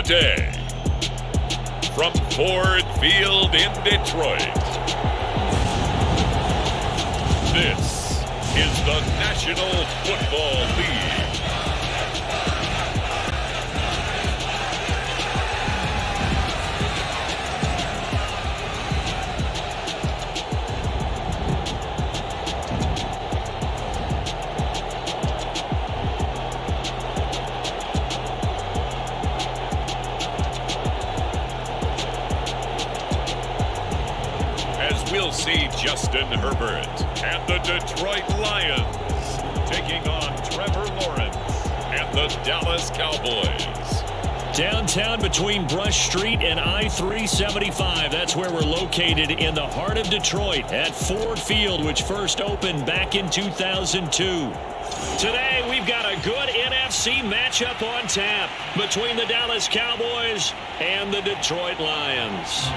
day. From Ford Field in Detroit, this is the National Football League. We'll see Justin Herbert and the Detroit Lions taking on Trevor Lawrence and the Dallas Cowboys. Downtown between Brush Street and I-375. That's where we're located in the heart of Detroit at Ford Field, which first opened back in 2002. Today, we've got a good NFC matchup on tap between the Dallas Cowboys and the Detroit Lions.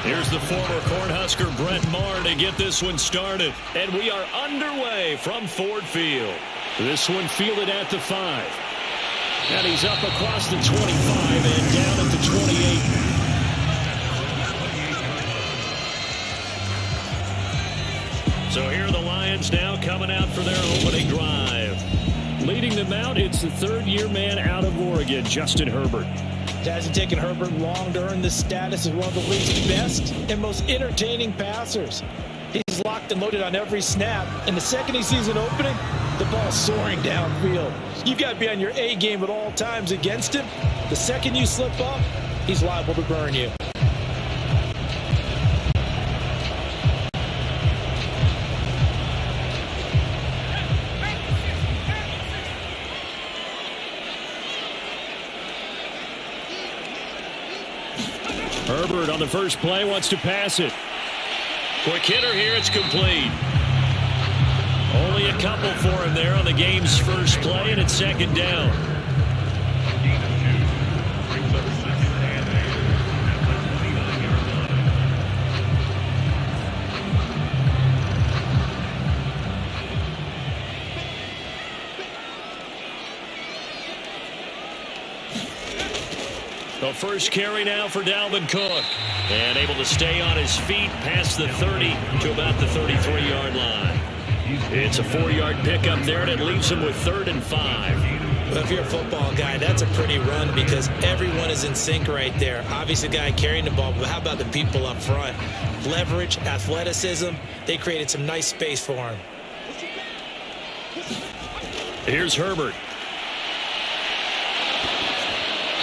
Here's the former Cornhusker Brett Maher to get this one started. And we are underway from Ford Field. This one fielded at the 5. And he's up across the 25 and down at the 28. So here are the Lions now coming out for their opening drive. Leading them out, it's the third-year man out of Oregon, Justin Herbert. It hasn't taken Herbert long to earn the status as one of the league's best and most entertaining passers. He's locked and loaded on every snap, and the second he sees an opening, the ball's soaring downfield. You've got to be on your A game at all times against him. The second you slip up, he's liable to burn you. Herbert on the first play wants to pass it. Quick hitter here, it's complete. Only a couple for him there on the game's first play, and it's second down. The first carry now for Dalvin Cook. And able to stay on his feet past the 30 to about the 33-yard line. It's a 4-yard pickup there, and it leaves him with 3rd and 5. Well, if you're a football guy, that's a pretty run because everyone is in sync right there. Obviously, the guy carrying the ball, but how about the people up front? Leverage, athleticism, they created some nice space for him. Here's Herbert.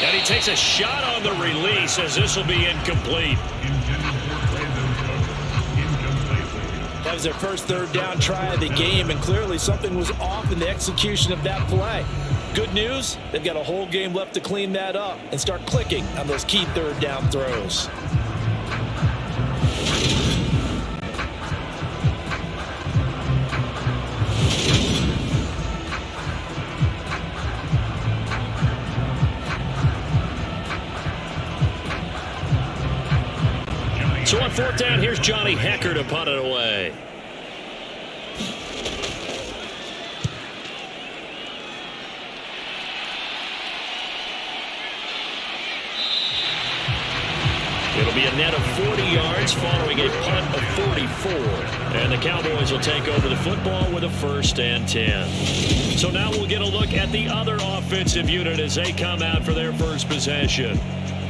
And he takes a shot on the release as this will be incomplete. That was their first third down try of the game, and clearly something was off in the execution of that play. Good news, they've got a whole game left to clean that up and start clicking on those key third down throws. So on 4th down, here's Johnny Hecker to punt it away. It'll be a net of 40 yards following a punt of 44. And the Cowboys will take over the football with a 1st and 10. So now we'll get a look at the other offensive unit as they come out for their first possession.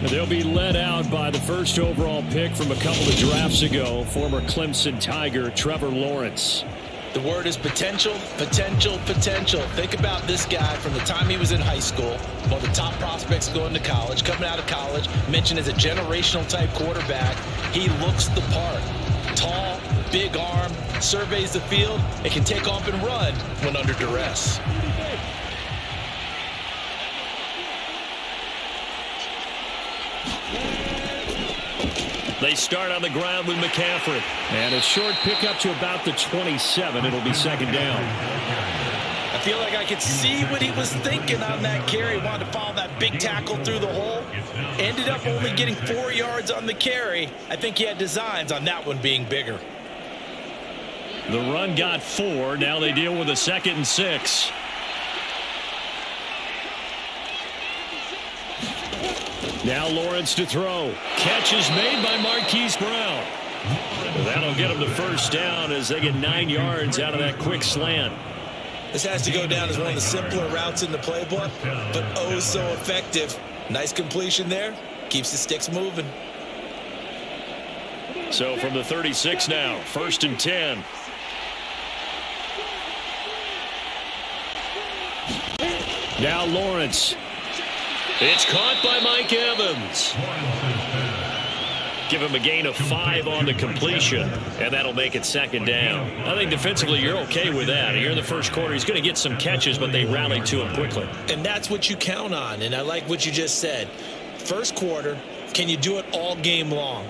They'll be led out by the first overall pick from a couple of drafts ago, former Clemson Tiger Trevor Lawrence. The word is potential, potential, potential. Think about this guy from the time he was in high school, one of the top prospects going to college, coming out of college, mentioned as a generational type quarterback. He looks the part. Tall, big arm, surveys the field, and can take off and run when under duress. They start on the ground with McCaffrey. And a short pickup to about the 27. It'll be second down. I feel like I could see what he was thinking on that carry. Wanted to follow that big tackle through the hole. Ended up only getting 4 yards on the carry. I think he had designs on that one being bigger. The run got 4. Now they deal with a 2nd and 6. Now Lawrence to throw. Catch is made by Marquise Brown. That'll get them the first down as they get 9 yards out of that quick slant. This has to go down as one of the simpler routes in the playbook, but oh so effective. Nice completion there. Keeps the sticks moving. So from the 36 now, 1st and 10. Now Lawrence. It's caught by Mike Evans. Give him a gain of 5 on the completion, and that'll make it second down. I think defensively you're okay with that. Here in the first quarter, he's going to get some catches, but they rallied to him quickly. And that's what you count on, and I like what you just said. First quarter, can you do it all game long?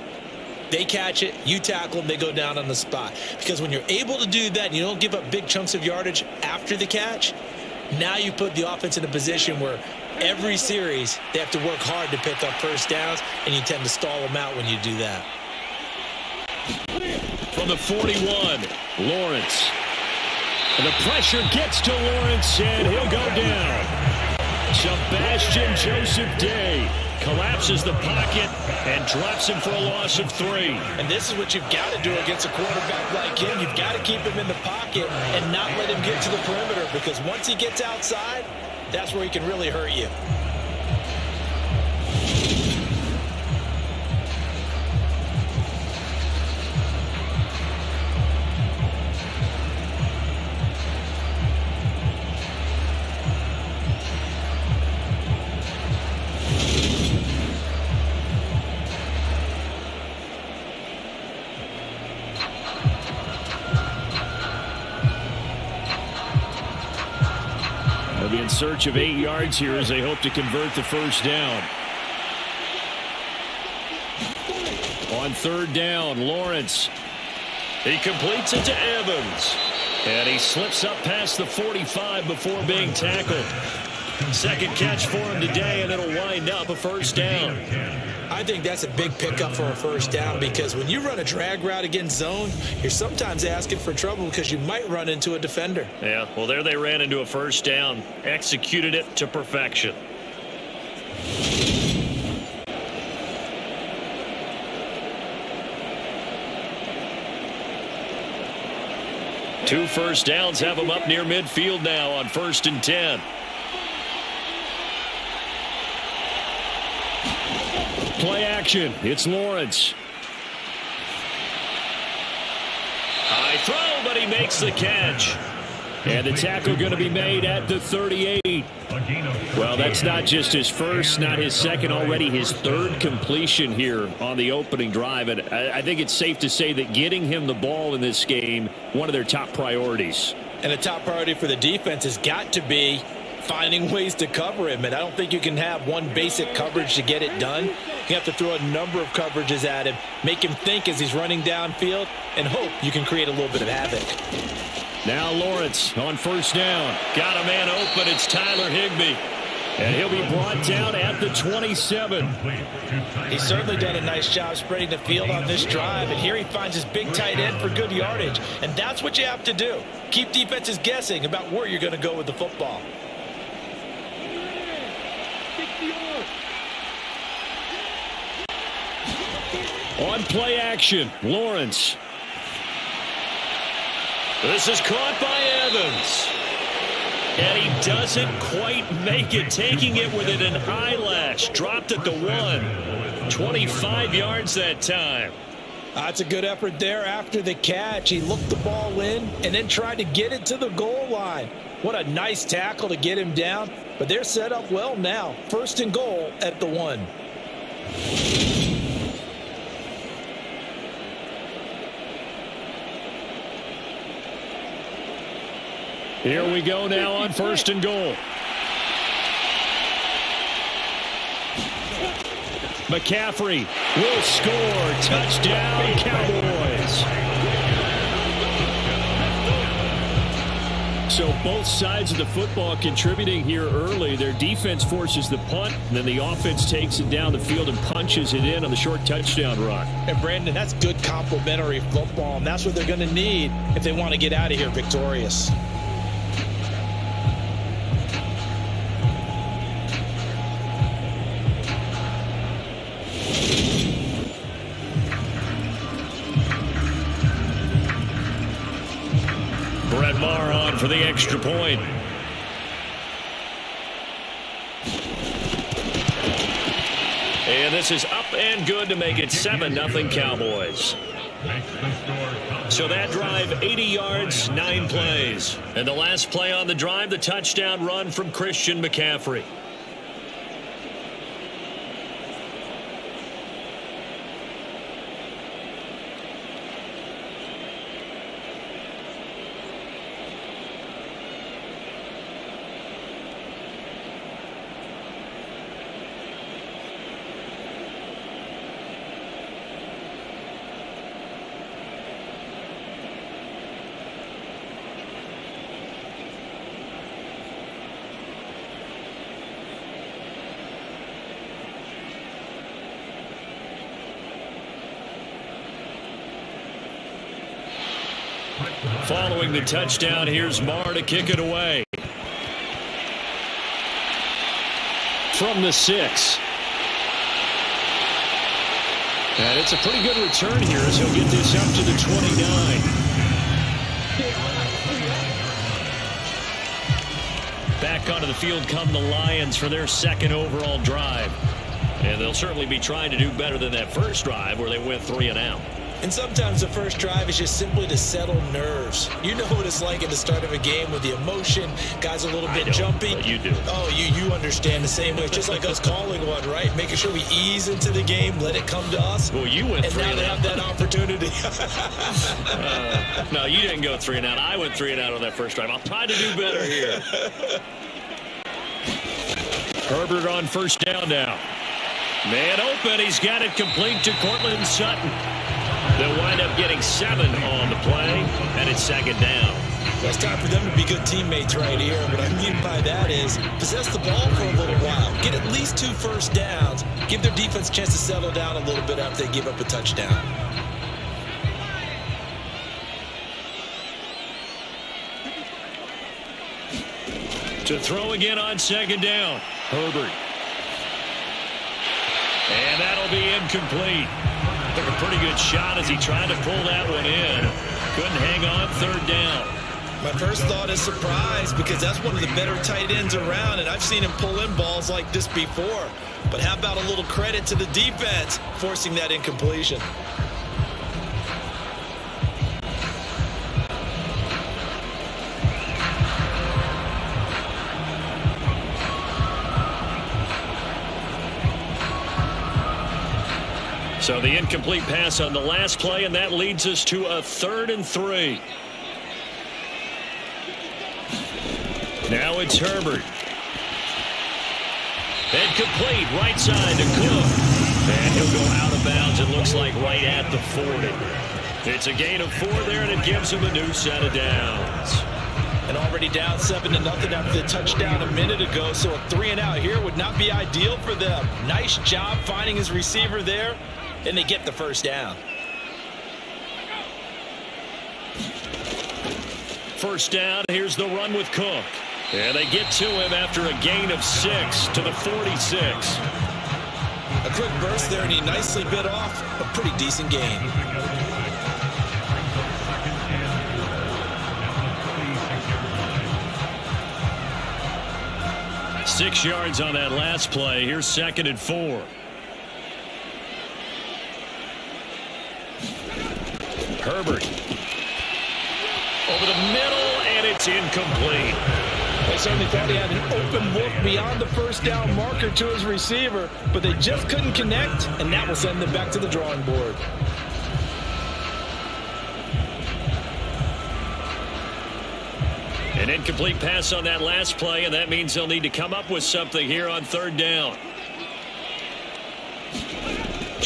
They catch it, you tackle them, they go down on the spot. Because when you're able to do that and you don't give up big chunks of yardage after the catch, now you put the offense in a position where every series they have to work hard to pick up first downs, and you tend to stall them out when you do that. From the 41, Lawrence. And the pressure gets to Lawrence, and he'll go down. Sebastian Joseph Day collapses the pocket and drops him for a loss of 3. And this is what you've got to do against a quarterback like him. You've got to keep him in the pocket and not let him get to the perimeter, because once he gets outside, that's where he can really hurt you. They'll be in search of 8 yards here as they hope to convert the first down. On 3rd down, Lawrence. He completes it to Evans. And he slips up past the 45 before being tackled. Second catch for him today, and it'll wind up a first down. I think that's a big pickup for a first down, because when you run a drag route against zone, you're sometimes asking for trouble because you might run into a defender. Yeah, well, there they ran into a first down. Executed it to perfection. Two first downs have them up near midfield now on 1st and 10. Play action. It's Lawrence. High throw, but he makes the catch. And the tackle going to be made at the 38. Well, that's not just his first, not his second, already his 3rd completion here on the opening drive. And I think it's safe to say that getting him the ball in this game, one of their top priorities. And a top priority for the defense has got to be finding ways to cover him. And I don't think you can have one basic coverage to get it done. You have to throw a number of coverages at him, make him think as he's running downfield, and hope you can create a little bit of havoc. Now Lawrence on 1st down. Got a man open. It's Tyler Higbee. And he'll be brought down at the 27. He's certainly done a nice job spreading the field on this drive. And here he finds his big tight end for good yardage. And that's what you have to do. Keep defenses guessing about where you're going to go with the football. On play action, Lawrence. This is caught by Evans. And he doesn't quite make it, taking it within an eyelash. Dropped at the 1. 25 yards that time. That's a good effort there after the catch. He looked the ball in and then tried to get it to the goal line. What a nice tackle to get him down. But they're set up well now. 1st and goal at the 1. Here we go now on 1st and goal. McCaffrey will score. Touchdown, Cowboys. So both sides of the football contributing here early. Their defense forces the punt, and then the offense takes it down the field and punches it in on the short touchdown run. And Brandon, that's good complementary football, and that's what they're going to need if they want to get out of here victorious. For the extra point. And this is up and good to make it 7-0 Cowboys. So that drive, 80 yards, 9 plays. And the last play on the drive, the touchdown run from Christian McCaffrey. Following the touchdown, here's Marr to kick it away. From the 6. And it's a pretty good return here as he'll get this up to the 29. Back onto the field come the Lions for their second overall drive. And they'll certainly be trying to do better than that first drive where they went 3 and out. And sometimes the first drive is just simply to settle nerves. You know what it's like at the start of a game with the emotion. Guys a little bit jumpy. But you do. Oh, you understand the same way. It's just like us calling one, right? Making sure we ease into the game, let it come to us. Well, you went 3 and out. And now they have that opportunity. No, you didn't go 3 and out. I went 3 and out on that first drive. I'll try to do better here. Herbert on first down now. Man open. He's got it complete to Cortland Sutton. They'll wind up getting 7 on the play, and it's second down. Well, it's time for them to be good teammates right here. What I mean by that is possess the ball for a little while. Get at least 2 first downs. Give their defense a chance to settle down a little bit after they give up a touchdown. To throw again on second down, Herbert. And that'll be incomplete. Took a pretty good shot as he tried to pull that one in. Couldn't hang on third down. My first thought is surprise because that's one of the better tight ends around, and I've seen him pull in balls like this before. But how about a little credit to the defense forcing that incompletion? So the incomplete pass on the last play, and that leads us to a 3rd and 3. Now it's Herbert. And complete, right side to Cook. And he'll go out of bounds, it looks like right at the 40. It's a gain of 4 there, and it gives him a new set of downs. And already down 7-0 after the touchdown a minute ago, so a 3 and out here would not be ideal for them. Nice job finding his receiver there, and they get the first down. First down, here's the run with Cook. And they get to him after a gain of 6 to the 46. A quick burst there, and he nicely bit off a pretty decent gain. Six yards on that last play. Here's 2nd and 4. Herbert. Over the middle, and it's incomplete. They certainly thought he had an open look beyond the first down marker to his receiver, but they just couldn't connect, and that will send them back to the drawing board. An incomplete pass on that last play, and that means they'll need to come up with something here on 3rd down.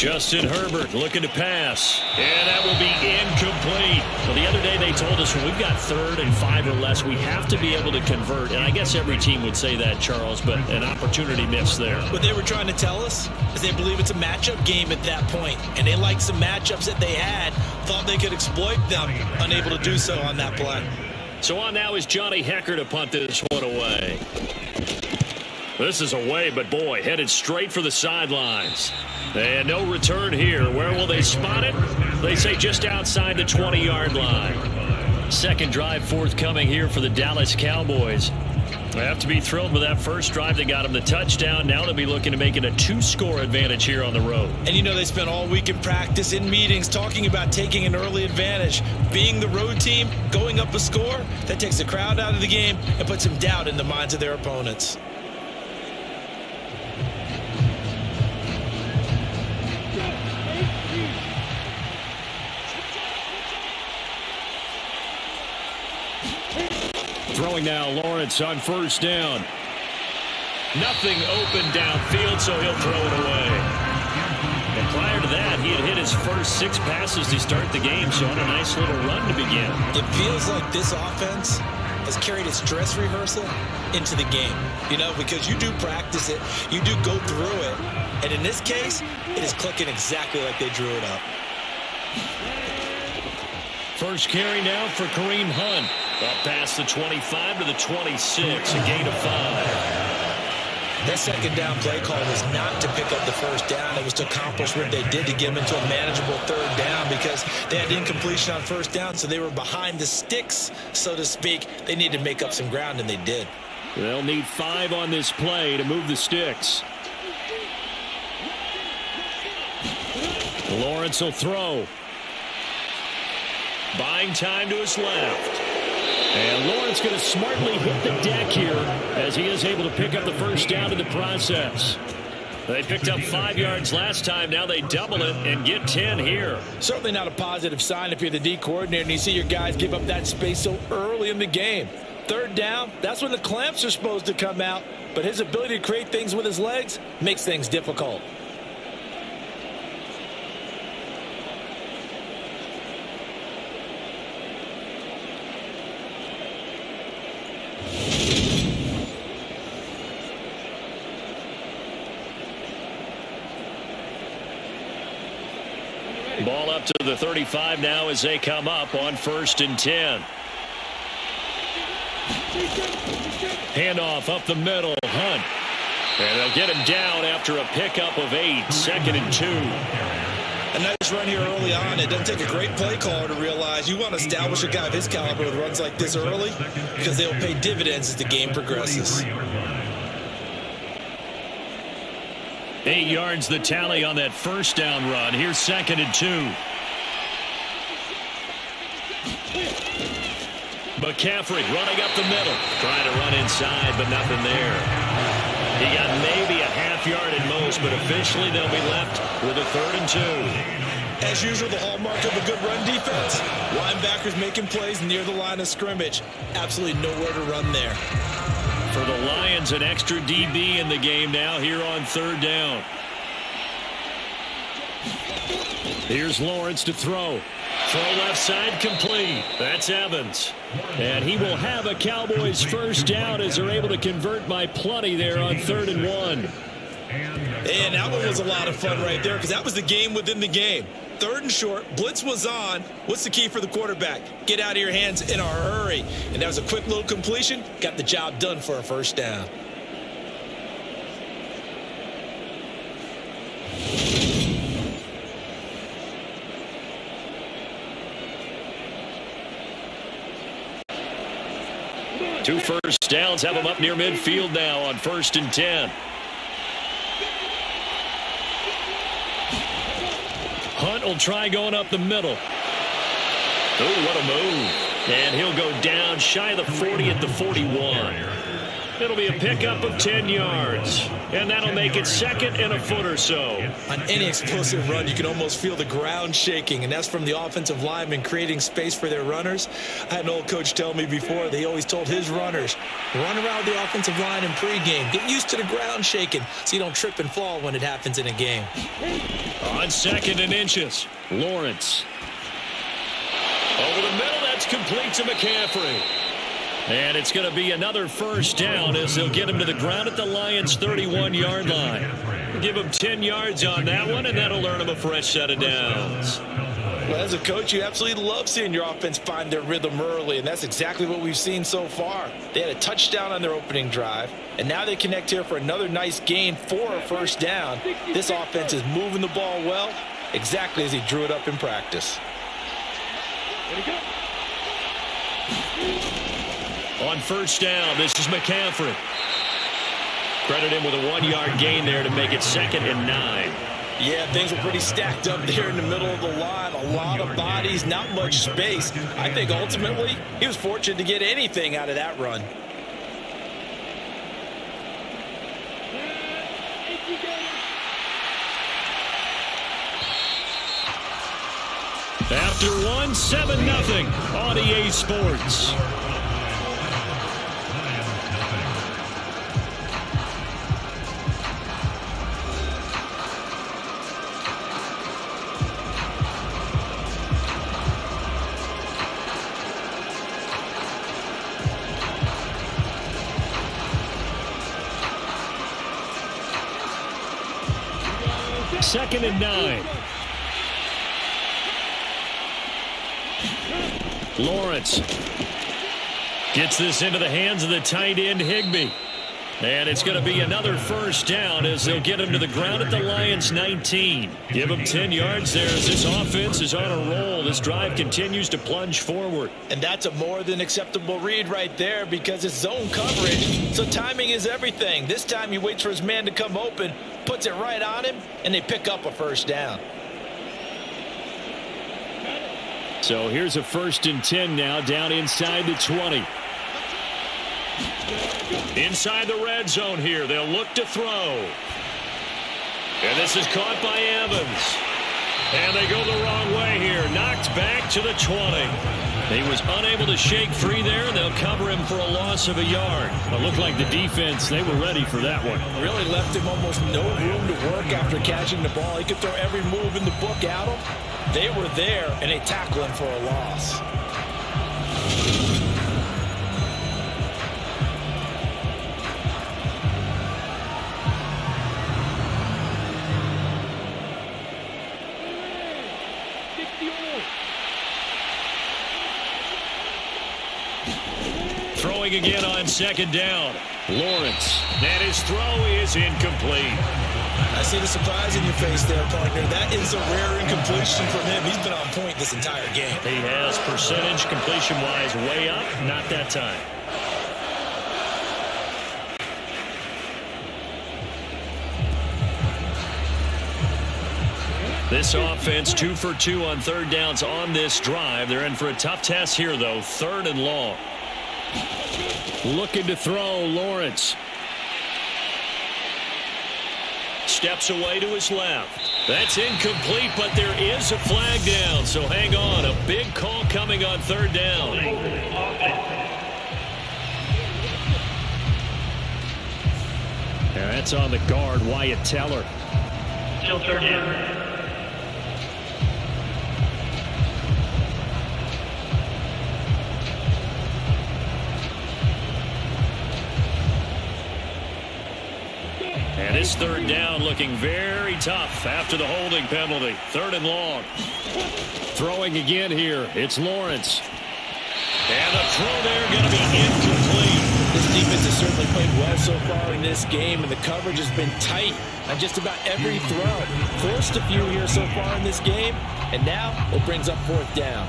Justin Herbert looking to pass. And that will be incomplete. Well, the other day they told us when we've got 3rd and 5 or less, we have to be able to convert. And I guess every team would say that, Charles, but an opportunity missed there. What they were trying to tell us is they believe it's a matchup game at that point. And they liked some matchups that they had, thought they could exploit them, unable to do so on that play. So on now is Johnny Hecker to punt this one away. This is away, but boy, headed straight for the sidelines. And no return here. Where will they spot it? They say just outside the 20-yard line. Second drive forthcoming here for the Dallas Cowboys. They have to be thrilled with that first drive that got them the touchdown. Now they'll be looking to make it a 2-score advantage here on the road. And you know they spent all week in practice, in meetings, talking about taking an early advantage. Being the road team, going up a score, that takes the crowd out of the game and puts some doubt in the minds of their opponents. Throwing now, Lawrence on first down. Nothing open downfield, so he'll throw it away. And prior to that, he had hit his first 6 passes to start the game, so on a nice little run to begin. It feels like this offense has carried its dress rehearsal into the game. You know, because you do practice it, you do go through it, and in this case, it is clicking exactly like they drew it up. First carry now for Kareem Hunt. Up past the 25 to the 26, a gain of 5. That second down play call was not to pick up the first down. It was to accomplish what they did to get them into a manageable 3rd down because they had incompletion on first down, so they were behind the sticks, so to speak. They needed to make up some ground, and they did. They'll need 5 on this play to move the sticks. Lawrence will throw. Buying time to his left. And Lawrence going to smartly hit the deck here as he is able to pick up the first down in the process. They picked up 5 yards last time. Now they double it and get 10 here. Certainly not a positive sign if you're the D coordinator and you see your guys give up that space so early in the game. 3rd down, that's when the clamps are supposed to come out. But his ability to create things with his legs makes things difficult. Ball up to the 35 now as they come up on 1st and 10. Handoff up the middle. Hunt. And they'll get him down after a pickup of 8. 2nd and 2. A nice run here early on. It doesn't take a great play caller to realize you want to establish a guy of his caliber with runs like this early because they'll pay dividends as the game progresses. 8 yards the tally on that first down run. Here's 2nd and 2. McCaffrey running up the middle. Trying to run inside, but nothing there. He got maybe a half yard at most, but officially they'll be left with a 3rd and 2. As usual, the hallmark of a good run defense, linebackers making plays near the line of scrimmage. Absolutely nowhere to run there. For the Lions, an extra DB in the game now here on 3rd down. Here's Lawrence to throw. Throw left side complete. That's Evans. And he will have a Cowboys first down as they're able to convert by plenty there on 3rd and 1. And that one was a lot of fun right there because that was the game within the game. 3rd and short, blitz was on. What's the key for the quarterback? Get out of your hands in a hurry. And that was a quick little completion. Got the job done for a first down. Two first downs have them up near midfield now on 1st and 10. Hunt will try going up the middle. Oh, what a move. And he'll go down shy of the 40 at the 41. It'll be a pickup of 10 yards. And that'll make it second and a foot or so. On any explosive run, you can almost feel the ground shaking, and that's from the offensive linemen creating space for their runners. I had an old coach tell me before, they always told his runners, run around the offensive line in pregame. Get used to the ground shaking so you don't trip and fall when it happens in a game. On 2nd and inches, Lawrence. Over the middle, that's complete to McCaffrey. And it's going to be another first down as they'll get him to the ground at the Lions' 31-yard line. Give him 10 yards on that one, and that'll earn him a fresh set of downs. Well, as a coach, you absolutely love seeing your offense find their rhythm early, and that's exactly what we've seen so far. They had a touchdown on their opening drive, and now they connect here for another nice gain for a first down. This offense is moving the ball well, exactly as he drew it up in practice. On first down, this is McCaffrey. Credit him with a 1-yard gain there to make it 2nd and 9. Yeah, things were pretty stacked up there in the middle of the line. A lot of bodies, not much space. I think ultimately he was fortunate to get anything out of that run. After one, 7-0 on EA Sports. Second and 9. Lawrence gets this into the hands of the tight end Higbee. And it's going to be another first down as they'll get him to the ground at the Lions' 19. Give him 10 yards there as this offense is on a roll. This drive continues to plunge forward. And that's a more than acceptable read right there because it's zone coverage. So timing is everything. This time he waits for his man to come open, puts it right on him, and they pick up a first down. So here's a 1st and 10 now down inside the 20. Inside the red zone here, they'll look to throw. And this is caught by Evans. And they go the wrong way here. Knocked back to the 20. He was unable to shake free there. They'll cover him for a loss of a yard. It looked like the defense, they were ready for that one. Really left him almost no room to work after catching the ball. He could throw every move in the book at him. They were there, and they tackle him for a loss. Throwing again on 2nd down. Lawrence. And his throw is incomplete. I see the surprise in your face there, partner. That is a rare incompletion from him. He's been on point this entire game. He has percentage completion-wise way up. Not that time. This offense 2 for 2 on 3rd downs on this drive. They're in for a tough test here, though. 3rd and long. Looking to throw, Lawrence. Steps away to his left. That's incomplete, but there is a flag down, so hang on. A big call coming on 3rd down. And that's on the guard, Wyatt Teller. Still 3rd down. And this 3rd down looking very tough after the holding penalty. 3rd and long. Throwing again here. It's Lawrence. And the throw there going to be incomplete. This defense has certainly played well so far in this game, and the coverage has been tight on just about every throw. Forced a few here so far in this game, and now it brings up 4th down.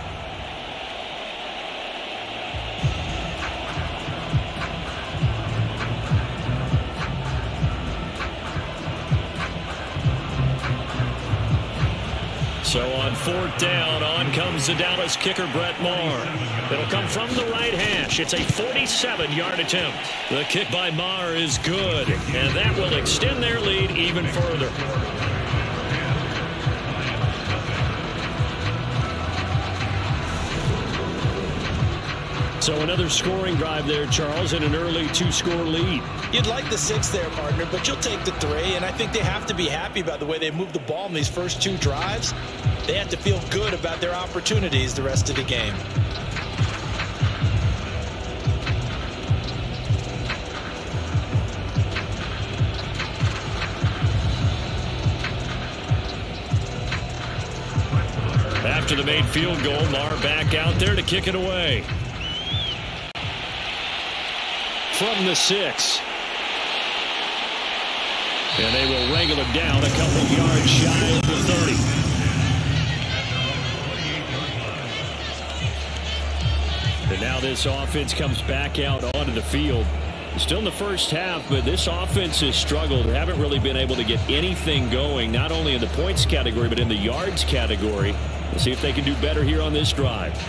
So on fourth down, on comes the Dallas kicker, Brett Maher. It'll come from the right hash. It's a 47-yard attempt. The kick by Maher is good, and that will extend their lead even further. So another scoring drive there, Charles, and an early 2-score lead. You'd like the 6 there, partner, but you'll take the 3, and I think they have to be happy about the way they moved the ball in these first 2 drives. They have to feel good about their opportunities the rest of the game. After the made field goal, Maher back out there to kick it away. From the 6. And they will wrangle him down a couple of yards shy of the 30. And now this offense comes back out onto the field. Still in the first half, but this offense has struggled. Haven't really been able to get anything going, not only in the points category, but in the yards category. Let's see if they can do better here on this drive.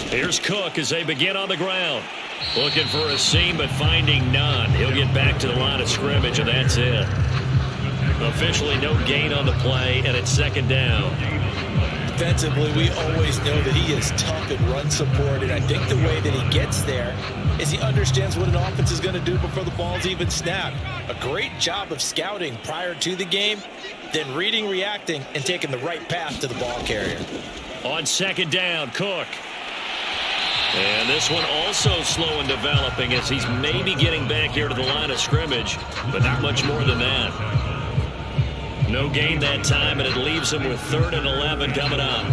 Here's Cook as they begin on the ground. Looking for a seam, but finding none. He'll get back to the line of scrimmage, and that's it. Officially no gain on the play, and it's second down. Defensively, we always know that he is tough in run support, and I think the way that he gets there is he understands what an offense is going to do before the ball's even snapped. A great job of scouting prior to the game, then reading, reacting, and taking the right path to the ball carrier. On second down, Cook. And this one also slow in developing as he's maybe getting back here to the line of scrimmage, but not much more than that. No gain that time, and it leaves him with 3rd and 11 coming up.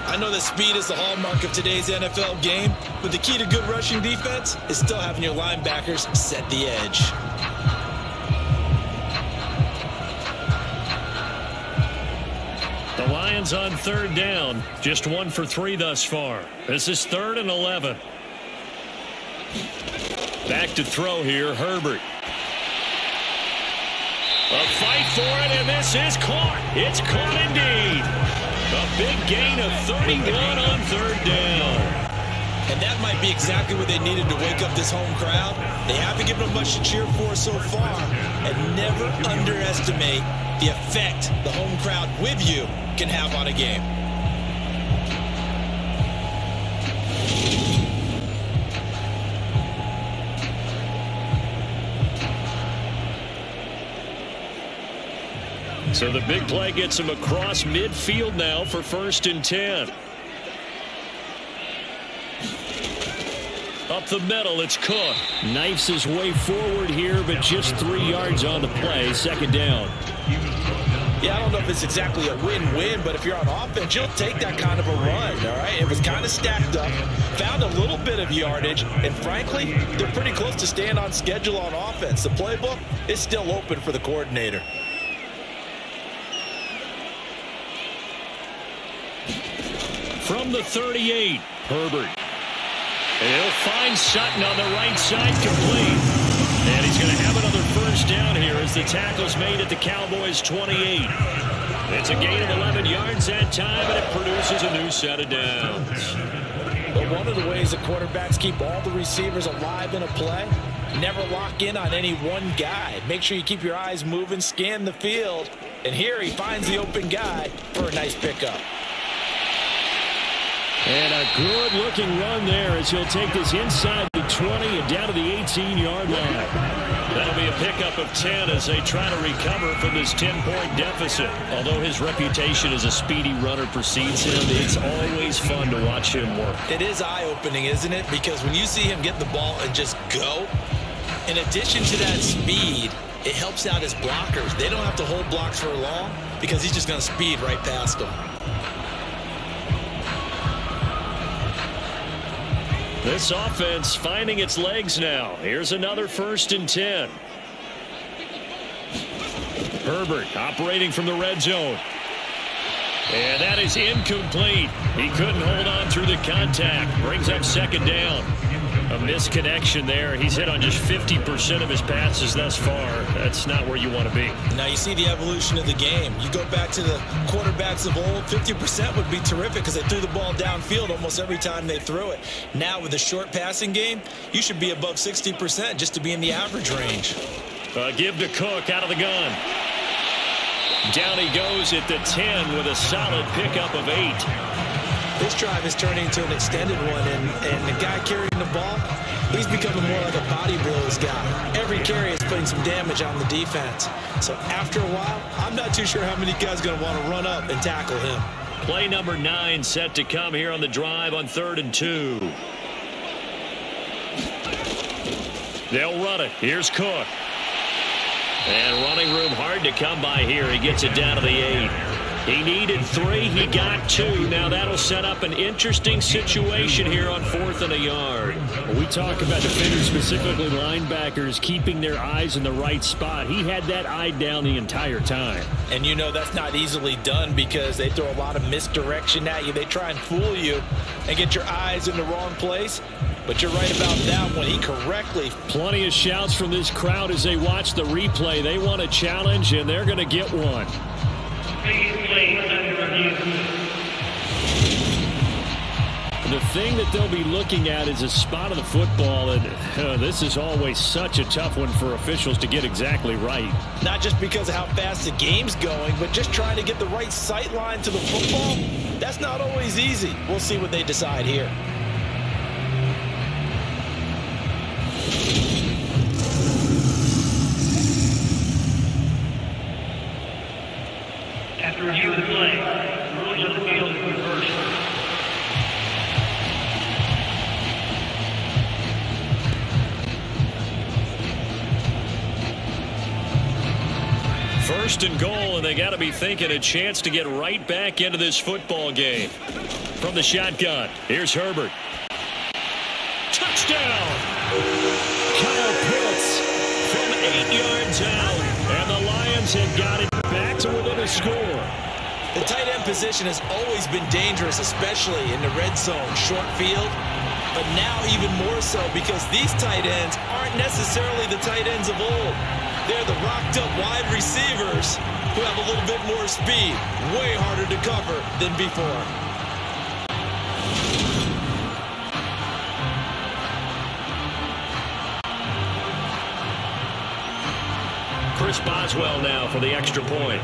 I know that speed is the hallmark of today's NFL game, but the key to good rushing defense is still having your linebackers set the edge. The Lions on 3rd down, just 1 for 3 thus far. This is 3rd and 11. Back to throw here, Herbert. A fight for it, and this is caught. It's caught indeed. A big gain of 31 on 3rd down. And that might be exactly what they needed to wake up this home crowd. They haven't given them much to cheer for so far. And never underestimate the effect the home crowd with you can have on a game. So the big play gets him across midfield now for 1st and 10. Up the middle, it's Cook. Knifes his way forward here, but just 3 yards on the play. 2nd down. Yeah, I don't know if it's exactly a win-win, but if you're on offense, you'll take that kind of a run, all right? It was kind of stacked up, found a little bit of yardage, and frankly, they're pretty close to staying on schedule on offense. The playbook is still open for the coordinator. From the 38, Herbert. And he'll find Sutton on the right side, complete. And he's going to have another 1st down here as the tackle's made at the Cowboys' 28. It's a gain of 11 yards that time, and it produces a new set of downs. But one of the ways that quarterbacks keep all the receivers alive in a play, never lock in on any one guy. Make sure you keep your eyes moving, scan the field. And here he finds the open guy for a nice pickup. And a good-looking run there as he'll take this inside the 20 and down to the 18-yard line. That'll be a pickup of 10 as they try to recover from this 10-point deficit. Although his reputation as a speedy runner precedes him, it's always fun to watch him work. It is eye-opening, isn't it? Because when you see him get the ball and just go, in addition to that speed, it helps out his blockers. They don't have to hold blocks for long because he's just going to speed right past them. This offense finding its legs now. Here's another 1st and 10. Herbert operating from the red zone. And that is incomplete. He couldn't hold on through the contact. Brings up second down. A misconnection there. He's hit on just 50% of his passes thus far. That's not where you want to be. Now you see the evolution of the game. You go back to the quarterbacks of old, 50% would be terrific because they threw the ball downfield almost every time they threw it. Now with the short passing game, you should be above 60% just to be in the average range. Give to Cook out of the gun. Down he goes at the 10 with a solid pickup of 8. This drive is turning into an extended one, and the guy carrying the ball, he's becoming more like a body blows guy. Every carry is putting some damage on the defense. So after a while, I'm not too sure how many guys are going to want to run up and tackle him. Play number 9 set to come here on the drive on 3rd and 2. They'll run it. Here's Cook. And running room hard to come by here. He gets it down to the 8. He needed 3. He got 2. Now that'll set up an interesting situation here on 4th and a yard. We talk about defenders, specifically linebackers, keeping their eyes in the right spot. He had that eye down the entire time. And you know that's not easily done because they throw a lot of misdirection at you. They try and fool you and get your eyes in the wrong place. But you're right about that one. He correctly. Plenty of shouts from this crowd as they watch the replay. They want a challenge, and they're going to get one. The thing that they'll be looking at is a spot of the football, and this is always such a tough one for officials to get exactly right. Not just because of how fast the game's going, but just trying to get the right sight line to the football. That's not always easy. We'll see what they decide here. After review of the play, rules of the field reversed. First and goal, and they got to be thinking a chance to get right back into this football game. From the shotgun, here's Herbert. Touchdown! Kyle Pitts from 8 yards out, and the Lions have got it back to within a score. The tight end position has always been dangerous, especially in the red zone, short field. But now even more so because these tight ends aren't necessarily the tight ends of old. They're the rocked-up wide receivers who have a little bit more speed, way harder to cover than before. Chris Boswell now for the extra point.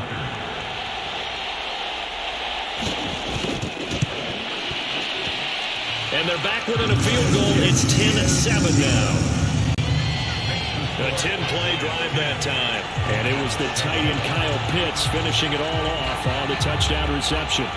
And they're back within a field goal. It's 10-7 now. A 10-play drive that time. And it was the tight end Kyle Pitts finishing it all off on the touchdown reception.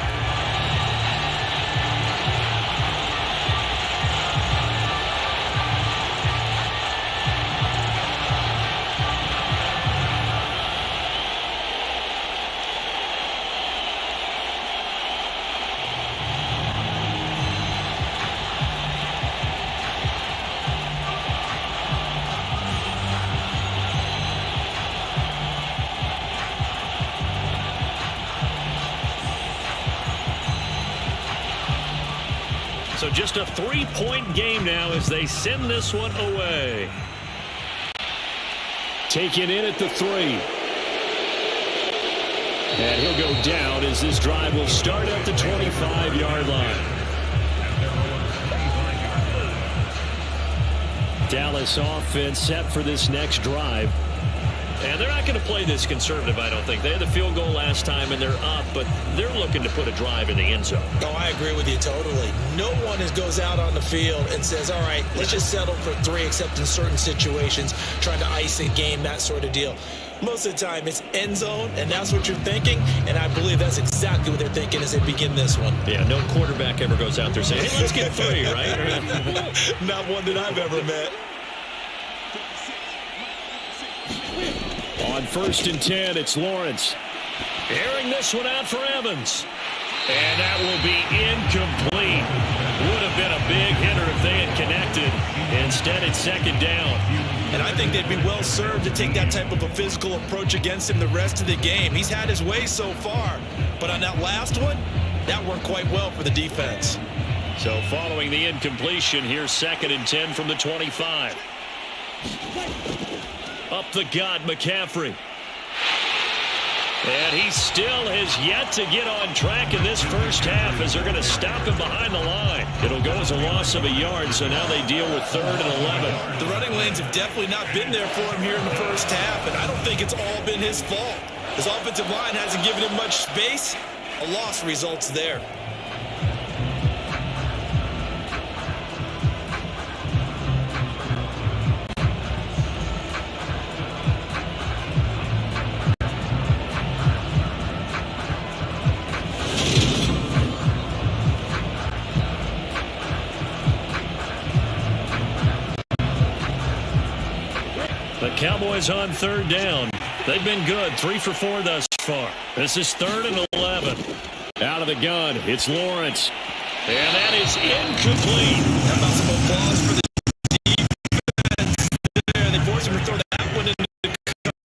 So just a 3-point game now as they send this one away. Taken in at the 3. And he'll go down as this drive will start at the 25-yard line. Dallas offense set for this next drive. And they're not going to play this conservative, I don't think. They had the field goal last time, and they're up, but they're looking to put a drive in the end zone. No, I agree with you totally. No one goes out on the field and says, all right, let's just settle for 3, except in certain situations, trying to ice a game, that sort of deal. Most of the time, it's end zone, and that's what you're thinking, and I believe that's exactly what they're thinking as they begin this one. Yeah, no quarterback ever goes out there saying, hey, let's get 3, right? Not one that I've ever met. On 1st and 10, it's Lawrence. Airing this one out for Evans. And that will be incomplete. Would have been a big hitter if they had connected. Instead, it's second down. And I think they'd be well served to take that type of a physical approach against him the rest of the game. He's had his way so far, but on that last one, that worked quite well for the defense. So following the incompletion, here's 2nd and 10 from the 25. Up the gut, McCaffrey. And he still has yet to get on track in this first half as they're going to stop him behind the line. It'll go as a loss of a yard, so now they deal with 3rd and 11. The running lanes have definitely not been there for him here in the first half, and I don't think it's all been his fault. His offensive line hasn't given him much space. A loss results there. The Cowboys on 3rd down. They've been good, 3 for 4 thus far. This is 3rd and 11. Out of the gun, it's Lawrence. And that is incomplete. How about some applause for the defense there? They forced him to throw that one into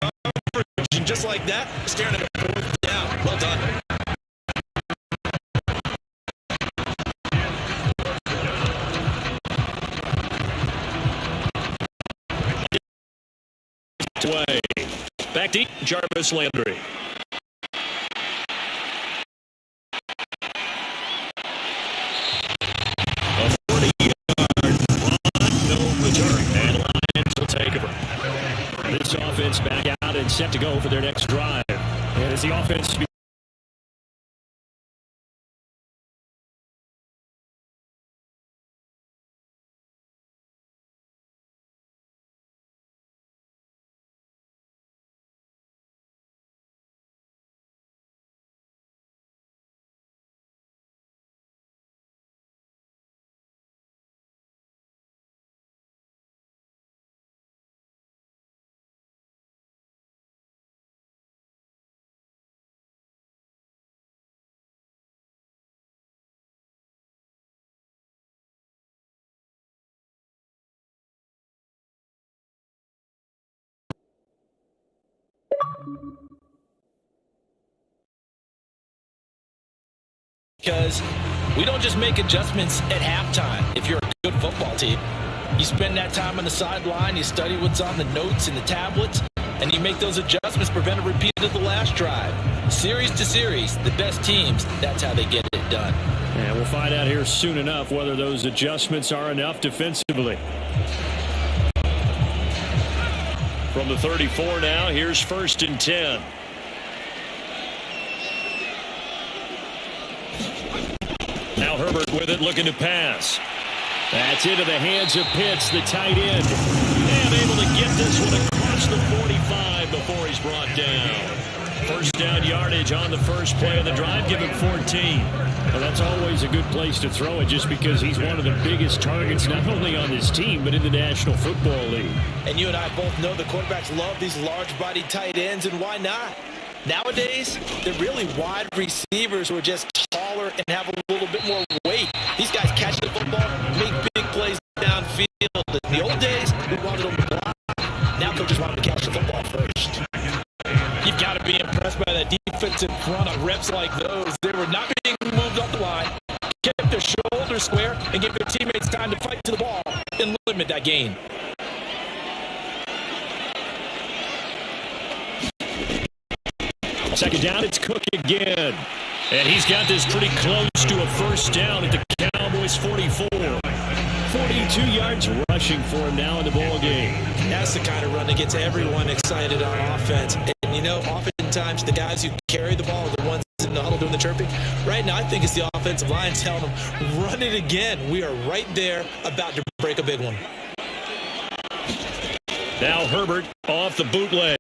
coverage. And just like that, staring at a 4th down. Well done. Way. Back deep, Jarvis Landry. A 40-yard run, no return, and Lions will take over. This offense back out and set to go for their next drive. And as the offense Because we don't just make adjustments at halftime if you're a good football team. You spend that time on the sideline, you study what's on the notes and the tablets, and you make those adjustments, prevent a repeat of the last drive. Series to series, the best teams, that's how they get it done. And we'll find out here soon enough whether those adjustments are enough defensively. From the 34 now, here's 1st and 10. Now Herbert with it, looking to pass. That's into the hands of Pitts, the tight end. And able to get this one across the 45 before he's brought down. First down yardage on the first play of the drive, give him 14. Well, that's always a good place to throw it just because he's one of the biggest targets not only on his team but in the National Football League. And you and I both know the quarterbacks love these large-bodied tight ends, and why not? Nowadays, they're really wide receivers who are just taller and have a little bit more weight. These guys catch the football, make big plays downfield. In the old days, we wanted them to block. Now coaches want them to catch the football first. You've got to be impressed by that defensive front on reps like those. They were not being moved off the line, kept their shoulders square, and gave their teammates time to fight to the ball and limit that gain. Second down, it's Cook again. And he's got this pretty close to a first down at the Cowboys 44. 42 yards rushing for him now in the ball game. That's the kind of run that gets everyone excited on offense. And, you know, oftentimes the guys who carry the ball are the ones in the huddle doing the chirping. Right now, I think it's the offensive line telling them, run it again. We are right there about to break a big one. Now Herbert off the bootleg.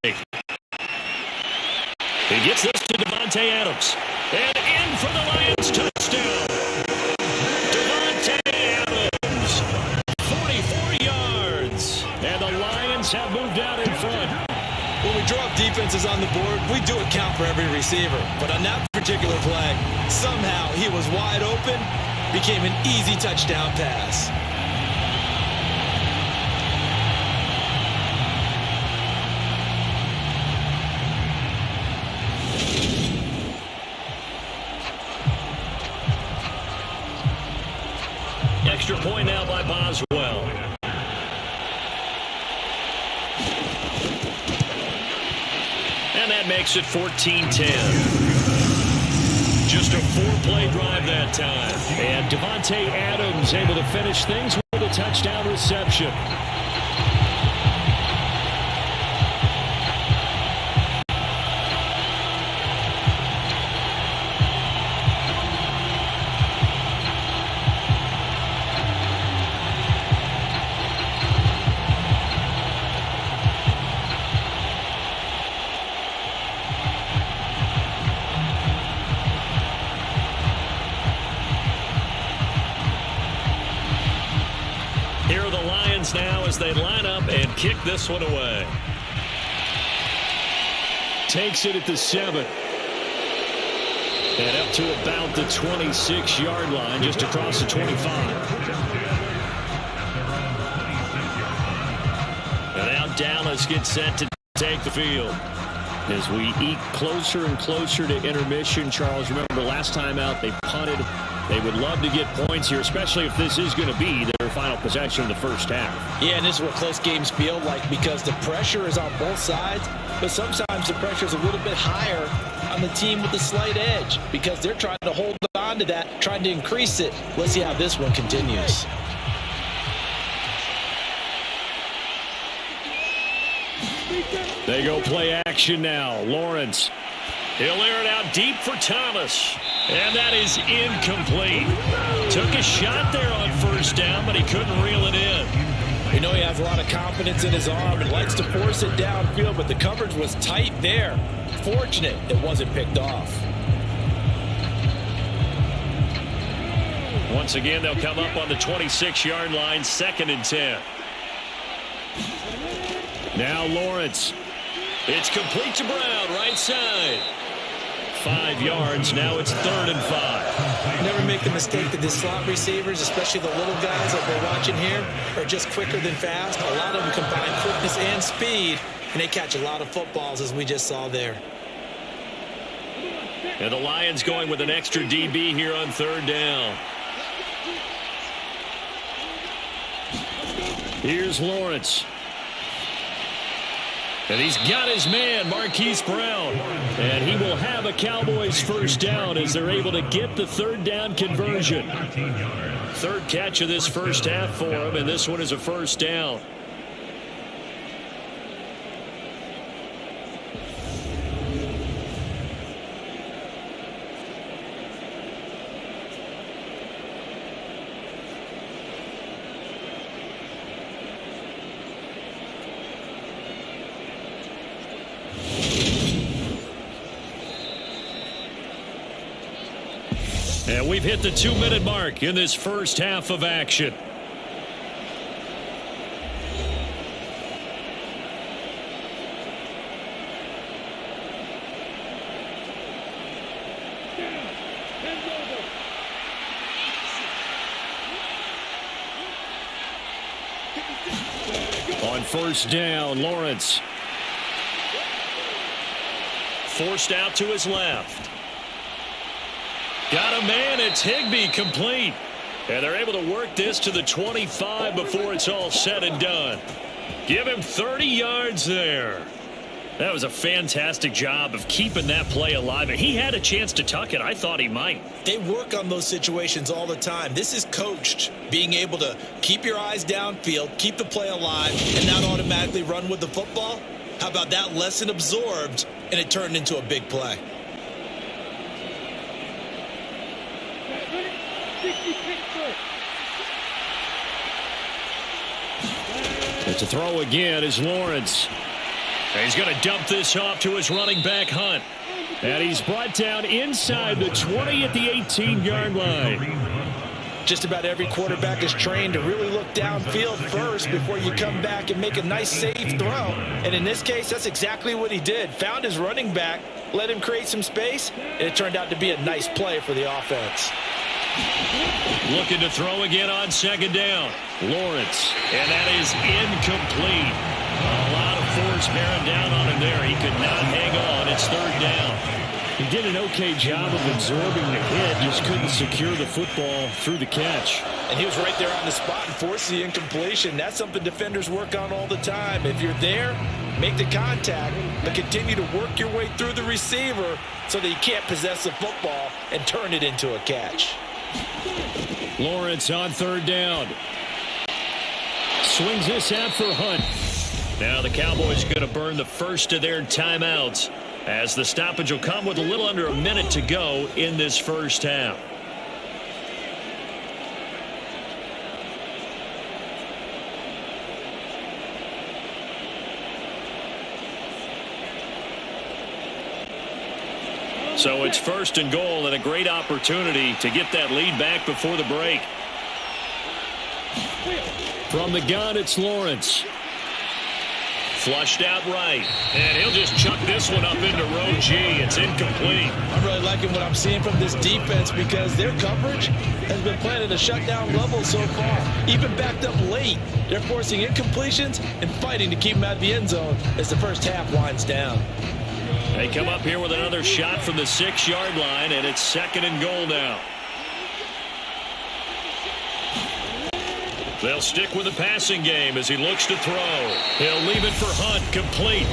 He gets this to Devontae Adams. And in for the Lions touchdown. Devontae Adams. 44 yards. And the Lions have moved out in front. When we draw up defenses on the board, we do account for every receiver. But on that particular play, somehow he was wide open, became an easy touchdown pass. that makes it 14-10. Just a 4-play drive that time. And Devontae Adams able to finish things with a touchdown reception. Here are the Lions now as they line up and kick this one away. Takes it at the 7. And up to about the 26-yard line, just across the 25. And now Dallas gets set to take the field. As we eke closer and closer to intermission, Charles, remember last time out they punted. They would love to get points here, especially if this is going to be their final possession of the first half. Yeah, and this is what close games feel like because the pressure is on both sides, but sometimes the pressure is a little bit higher on the team with the slight edge because they're trying to hold on to that, trying to increase it. Let's see how this one continues. They go play action now. Lawrence. He'll air it out deep for Thomas. And that is incomplete. Took a shot there on first down, but he couldn't reel it in. You know he has a lot of confidence in his arm and likes to force it downfield, but the coverage was tight there. Fortunate it wasn't picked off. Once again, they'll come up on the 26-yard line, 2nd and 10. Now Lawrence. It's complete to Brown, right side. 5 yards. Now it's 3rd and 5. Never make the mistake that the slot receivers, especially the little guys that we're watching here, are just quicker than fast. A lot of them combine quickness and speed, and they catch a lot of footballs, as we just saw there. And the Lions going with an extra DB here on 3rd down. Here's Lawrence. And he's got his man, Marquise Brown. And he will have a Cowboys first down as they're able to get the 3rd down conversion. 3rd catch of this first half for him, and this one is a first down. And we've hit the 2-minute mark in this first half of action. On first down, Lawrence. Forced out to his left. Got a man, it's Higbee, complete. And they're able to work this to the 25 before it's all said and done. Give him 30 yards there. That was a fantastic job of keeping that play alive. And he had a chance to tuck it. I thought he might. They work on those situations all the time. This is coached, being able to keep your eyes downfield, keep the play alive, and not automatically run with the football. How about that lesson absorbed, and it turned into a big play? But to throw again is Lawrence. And he's going to dump this off to his running back, Hunt. And he's brought down inside the 20 at the 18-yard line. Just about every quarterback is trained to really look downfield first before you come back and make a nice, safe throw. And in this case, that's exactly what he did. Found his running back, let him create some space, and it turned out to be a nice play for the offense. Looking to throw again on 2nd down. Lawrence. And that is incomplete. A lot of force bearing down on him there. He could not hang on. It's 3rd down. He did an okay job of absorbing the hit, just couldn't secure the football through the catch. And he was right there on the spot and forced the incompletion. That's something defenders work on all the time. If you're there, make the contact, but continue to work your way through the receiver so that you can't possess the football and turn it into a catch. Lawrence on third down. Swings this out for Hunt. Now the Cowboys going to burn the first of their timeouts, as the stoppage will come with a little under a minute to go in this first half. So it's first and goal, and a great opportunity to get that lead back before the break. From the gun, it's Lawrence. Flushed out right, and he'll just chuck this one up into row G. It's incomplete. I'm really liking what I'm seeing from this defense because their coverage has been playing at a shutdown level so far. Even backed up late, they're forcing incompletions and fighting to keep them out of the end zone as the first half winds down. They come up here with another shot from the 6-yard line, and it's second and goal now. They'll stick with the passing game as he looks to throw. He'll leave it for Hunt, complete.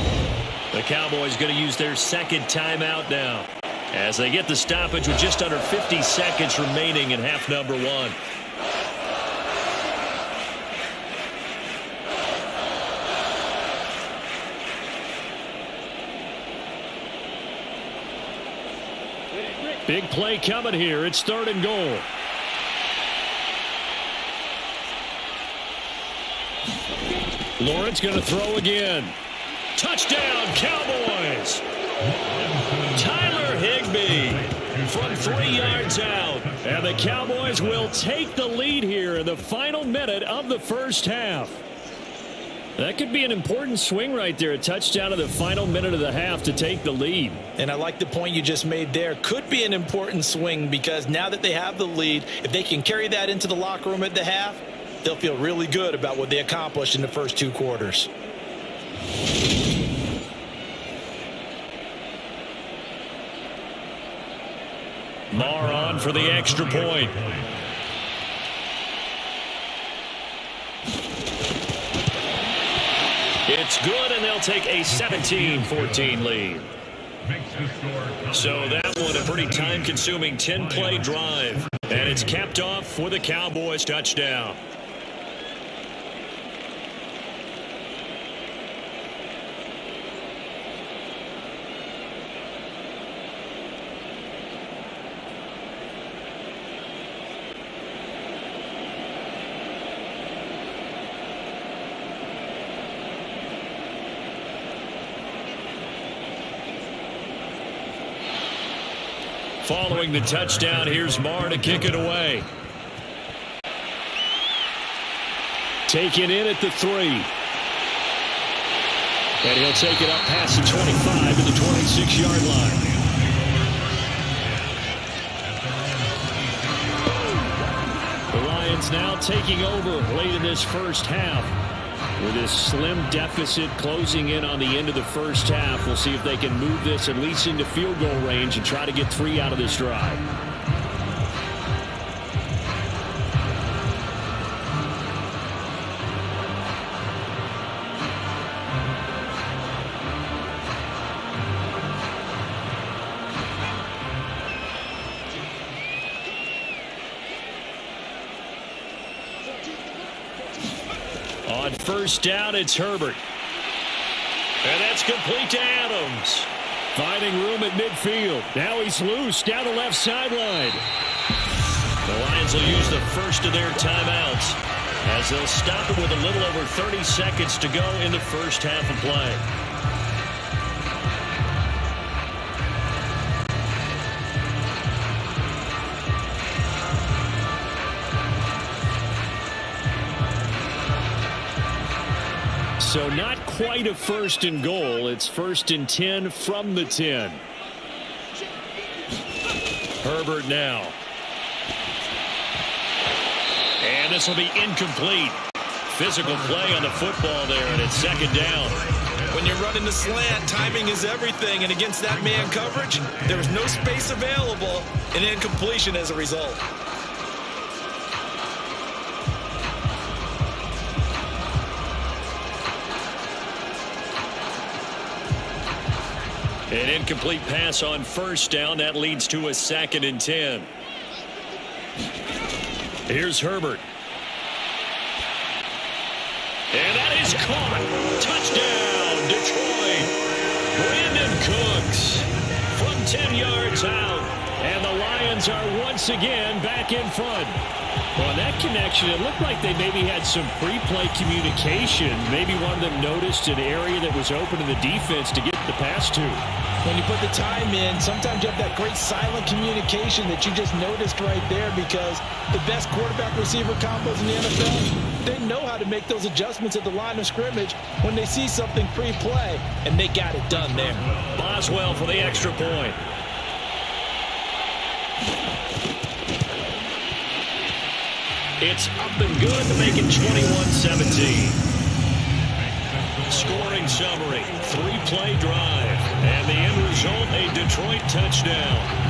The Cowboys going to use their second timeout now, as they get the stoppage with just under 50 seconds remaining in half number one. Big play coming here. It's third and goal. Lawrence going to throw again. Touchdown, Cowboys! Tyler Higbee from 3 yards out. And the Cowboys will take the lead here in the final minute of the first half. That could be an important swing right there. A touchdown in the final minute of the half to take the lead. And I like the point you just made there. Could be an important swing because now that they have the lead, if they can carry that into the locker room at the half, they'll feel really good about what they accomplished in the first 2 quarters. Marr on for the extra point. It's good, and they'll take a 17-14 lead. So that one, a pretty time-consuming 10-play drive. And it's capped off for the Cowboys touchdown. Following the touchdown, here's Marr to kick it away. Taken in at the 3. And he'll take it up past the 25 to the 26-yard line. The Lions now taking over late in this first half. With this slim deficit closing in on the end of the first half, we'll see if they can move this at least into field goal range and try to get 3 out of this drive. On first down, it's Herbert. And that's complete to Adams. Finding room at midfield. Now he's loose down the left sideline. The Lions will use the first of their timeouts, as they'll stop it with a little over 30 seconds to go in the first half of play. So not quite a first and goal. It's first and 10 from the 10. Herbert now. And this will be incomplete. Physical play on the football there, and it's second down. When you're running the slant, timing is everything, and against that man coverage, there was no space available, and incompletion as a result. An incomplete pass on first down. That leads to a 2nd and 10. Here's Herbert. And that is caught. Touchdown, Detroit. Brandon Cooks from 10 yards out. And the Lions are once again back in front. Well, on that connection, it looked like they maybe had some pre-play communication. Maybe one of them noticed an area that was open to the defense to get the pass to. When you put the time in, sometimes you have that great silent communication that you just noticed right there, because the best quarterback-receiver combos in the NFL, they know how to make those adjustments at the line of scrimmage when they see something pre-play, and they got it done there. Boswell for the extra point. It's up and good to make it 21-17. Scoring summary, 3-play drive, and the end result, a Detroit touchdown.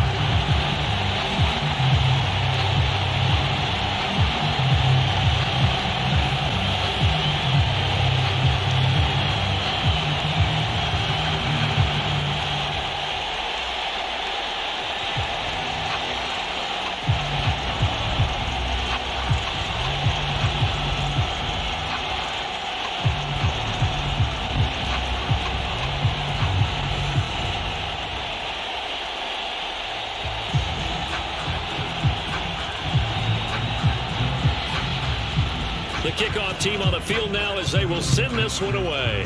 The kickoff team on the field now as they will send this one away.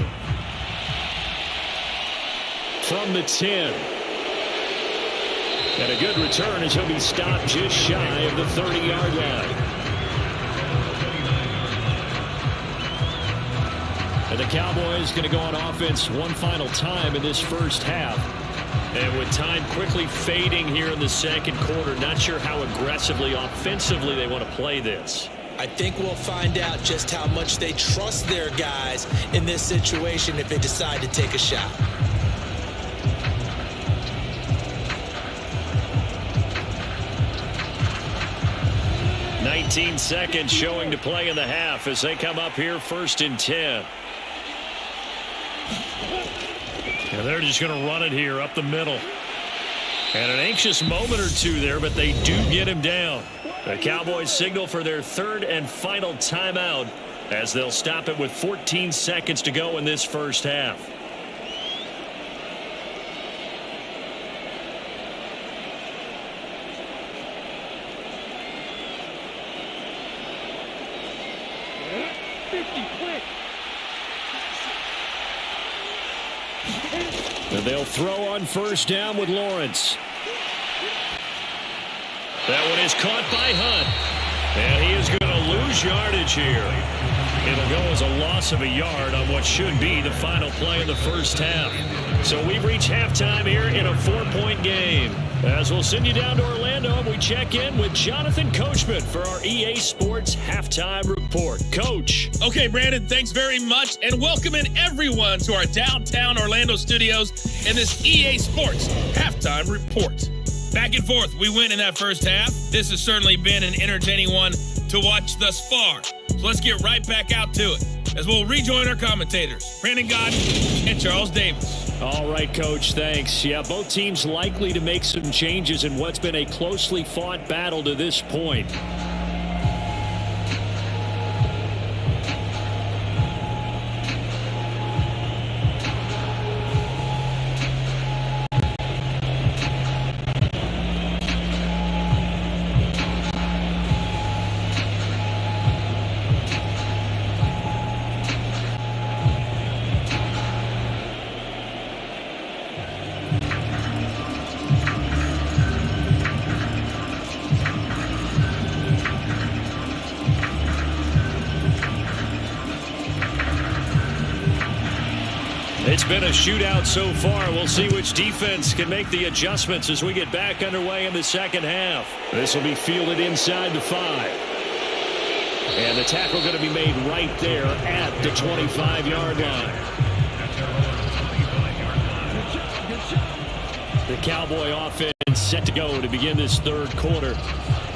From the 10. And a good return as he'll be stopped just shy of the 30-yard line. And the Cowboys going to go on offense one final time in this first half. And with time quickly fading here in the second quarter, not sure how aggressively, offensively they want to play this. I think we'll find out just how much they trust their guys in this situation if they decide to take a shot. "19 seconds showing to play in the half as they come up here 1st and 10. And they're just going to run it here up the middle. And an anxious moment or two there, but they do get him down. The Cowboys signal for their 3rd and final timeout as they'll stop it with 14 seconds to go in this first half. And they'll throw on first down with Lawrence. That one is caught by Hunt. And he is going to lose yardage here. It'll go as a loss of a yard on what should be the final play of the first half. So we've reached halftime here in a 4-point game. As we'll send you down to Orlando, and we check in with Jonathan Coachman for our EA Sports Halftime Report. Coach. Okay, Brandon, thanks very much, and welcome in everyone to our downtown Orlando studios and this EA Sports Halftime Report. Back and forth, we win in that first half. This has certainly been an entertaining one to watch thus far. So let's get right back out to it as we'll rejoin our commentators, Brandon Godden and Charles Davis. All right, Coach, thanks. Yeah, both teams likely to make some changes in what's been a closely fought battle to this point. It's been a shootout so far. We'll see which defense can make the adjustments as we get back underway in the second half. This will be fielded inside the 5. And the tackle going to be made right there at the 25-yard line. The Cowboy offense set to go to begin this third quarter.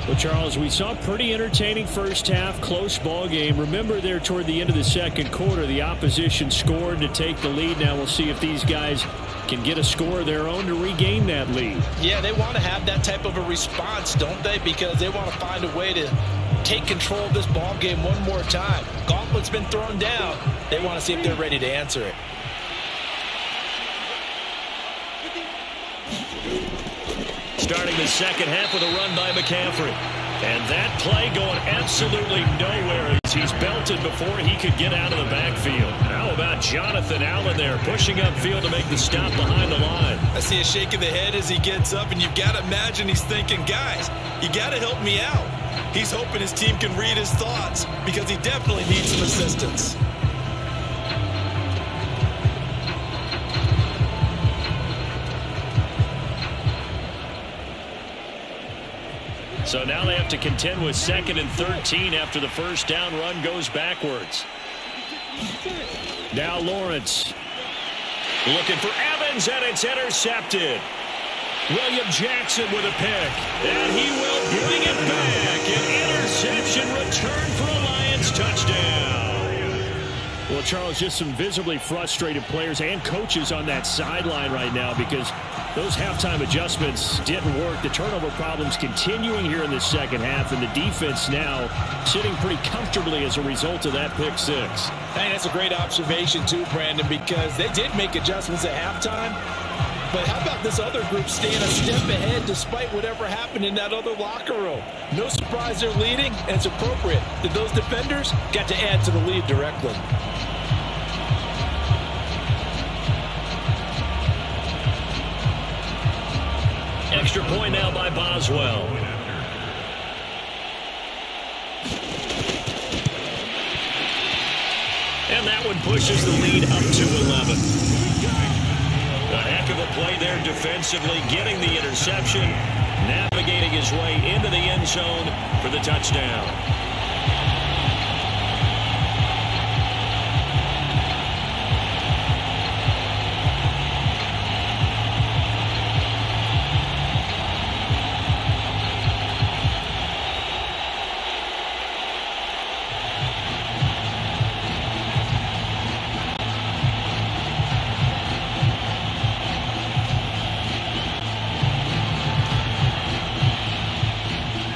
Well, Charles, we saw a pretty entertaining first half, close ball game. Remember there toward the end of the second quarter, the opposition scored to take the lead. Now we'll see if these guys can get a score of their own to regain that lead. Yeah, they want to have that type of a response, don't they? Because they want to find a way to take control of this ball game one more time. Gauntlet's been thrown down. They want to see if they're ready to answer it. Starting the second half with a run by McCaffrey. And that play going absolutely nowhere as he's belted before he could get out of the backfield. How about Jonathan Allen there pushing upfield to make the stop behind the line? I see a shake of the head as he gets up, and you've got to imagine he's thinking, guys, you got to help me out. He's hoping his team can read his thoughts because he definitely needs some assistance. So now they have to contend with 2nd and 13 after the first down run goes backwards. Now Lawrence. Looking for Evans, and it's intercepted. William Jackson with a pick. And he will bring it back. An interception return for a Lions touchdown. Well, Charles, just some visibly frustrated players and coaches on that sideline right now because those halftime adjustments didn't work. The turnover problems continuing here in the second half, and the defense now sitting pretty comfortably as a result of that pick six. I think that's a great observation too, Brandon, because they did make adjustments at halftime. But how about this other group staying a step ahead despite whatever happened in that other locker room? No surprise they're leading, and it's appropriate that those defenders got to add to the lead directly. Extra point now by Boswell. And that one pushes the lead up to 11. A heck of a play there defensively, getting the interception, navigating his way into the end zone for the touchdown.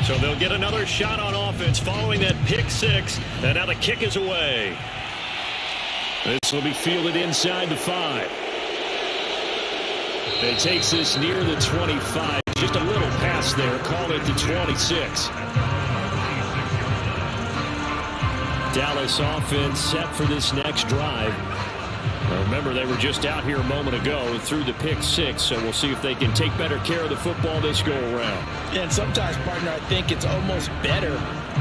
So they'll get another shot on offense following that pick six. And now the kick is away. This will be fielded inside the 5. It takes this near the 25. Just a little pass there. Call it the 26. Dallas offense set for this next drive. Remember, they were just out here a moment ago through the pick six, so we'll see if they can take better care of the football this go around. Yeah, and sometimes, partner, I think it's almost better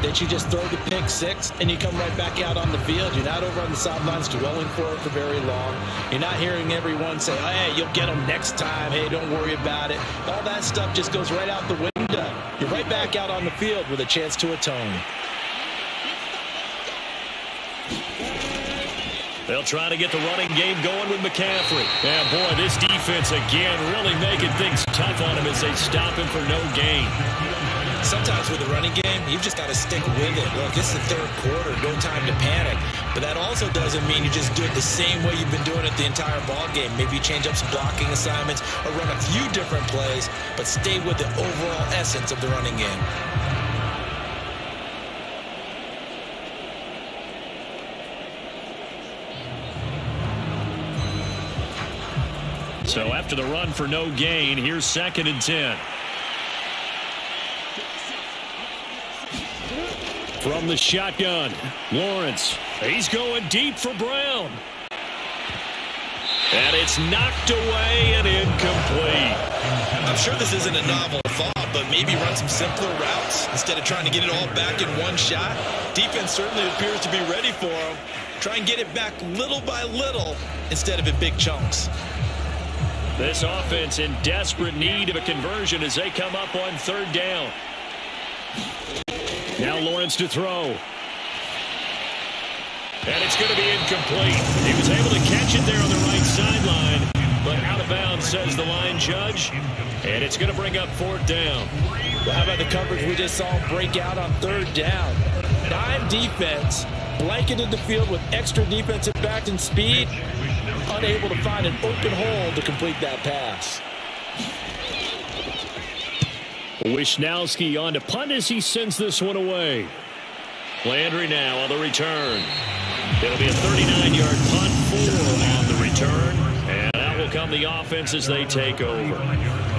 that you just throw the pick six and you come right back out on the field. You're not over on the sidelines dwelling for it for very long. You're not hearing everyone say, oh, hey, you'll get them next time. Hey, don't worry about it. All that stuff just goes right out the window. You're right back out on the field with a chance to atone. They'll try to get the running game going with McCaffrey. Yeah, boy, this defense again really making things tough on him as they stop him for no gain. Sometimes with the running game, you've just got to stick with it. Look, it's the third quarter, no time to panic. But that also doesn't mean you just do it the same way you've been doing it the entire ball game. Maybe change up some blocking assignments or run a few different plays, but stay with the overall essence of the running game. So after the run for no gain, here's 2nd and 10. From the shotgun, Lawrence. He's going deep for Brown. And it's knocked away and incomplete. I'm sure this isn't a novel thought, but maybe run some simpler routes instead of trying to get it all back in one shot. Defense certainly appears to be ready for him. Try and get it back little by little instead of in big chunks. This offense in desperate need of a conversion as they come up on 3rd down. Now Lawrence to throw. And it's going to be incomplete. He was able to catch it there on the right sideline, but out of bounds, says the line judge. And it's going to bring up 4th down. Well, how about the coverage we just saw him break out on 3rd down? Dime defense, blanketed the field with extra defensive back and speed, unable to find an open hole to complete that pass. Wisnowski on to punt as he sends this one away. Landry now on the return. It'll be a 39-yard punt, 4 on the return. And out will come the offense as they take over.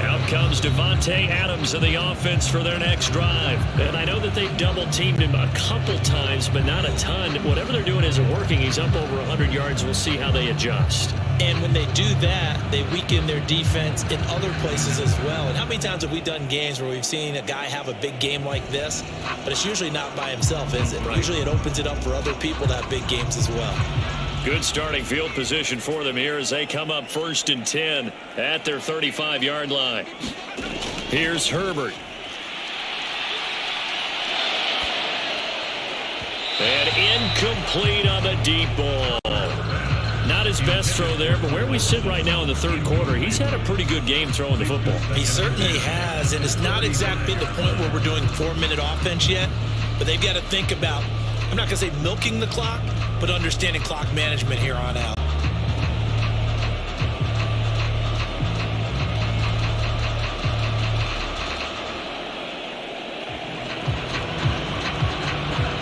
Out comes Devontae Adams in the offense for their next drive. And I know that they've double-teamed him a couple times, but not a ton. Whatever they're doing isn't working. He's up over 100 yards. We'll see how they adjust. And when they do that, they weaken their defense in other places as well. And how many times have we done games where we've seen a guy have a big game like this, but it's usually not by himself, is it? Right. Usually it opens it up for other people to have big games as well. Good starting field position for them here as they come up 1st and 10 at their 35-yard line. Here's Herbert. And incomplete on the deep ball. Not his best throw there, but where we sit right now in the 3rd quarter, he's had a pretty good game throwing the football. He certainly has, and it's not exactly the point where we're doing 4-minute offense yet, but they've got to think about, I'm not going to say milking the clock, but understanding clock management here on out.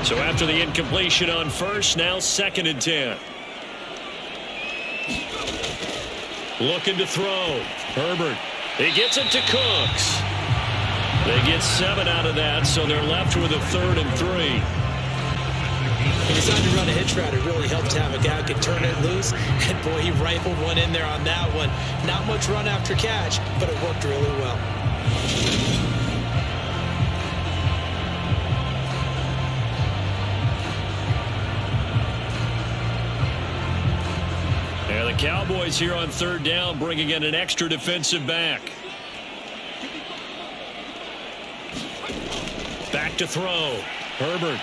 So after the incompletion on 1st, now 2nd and 10. Looking to throw. Herbert. He gets it to Cooks. They get 7 out of that, so they're left with a 3rd and 3. He decided to run a hitch route. It really helped to have a guy who could turn it loose. And, boy, he rifled one in there on that one. Not much run after catch, but it worked really well. Yeah, the Cowboys here on 3rd down, bringing in an extra defensive back. Back to throw. Herbert.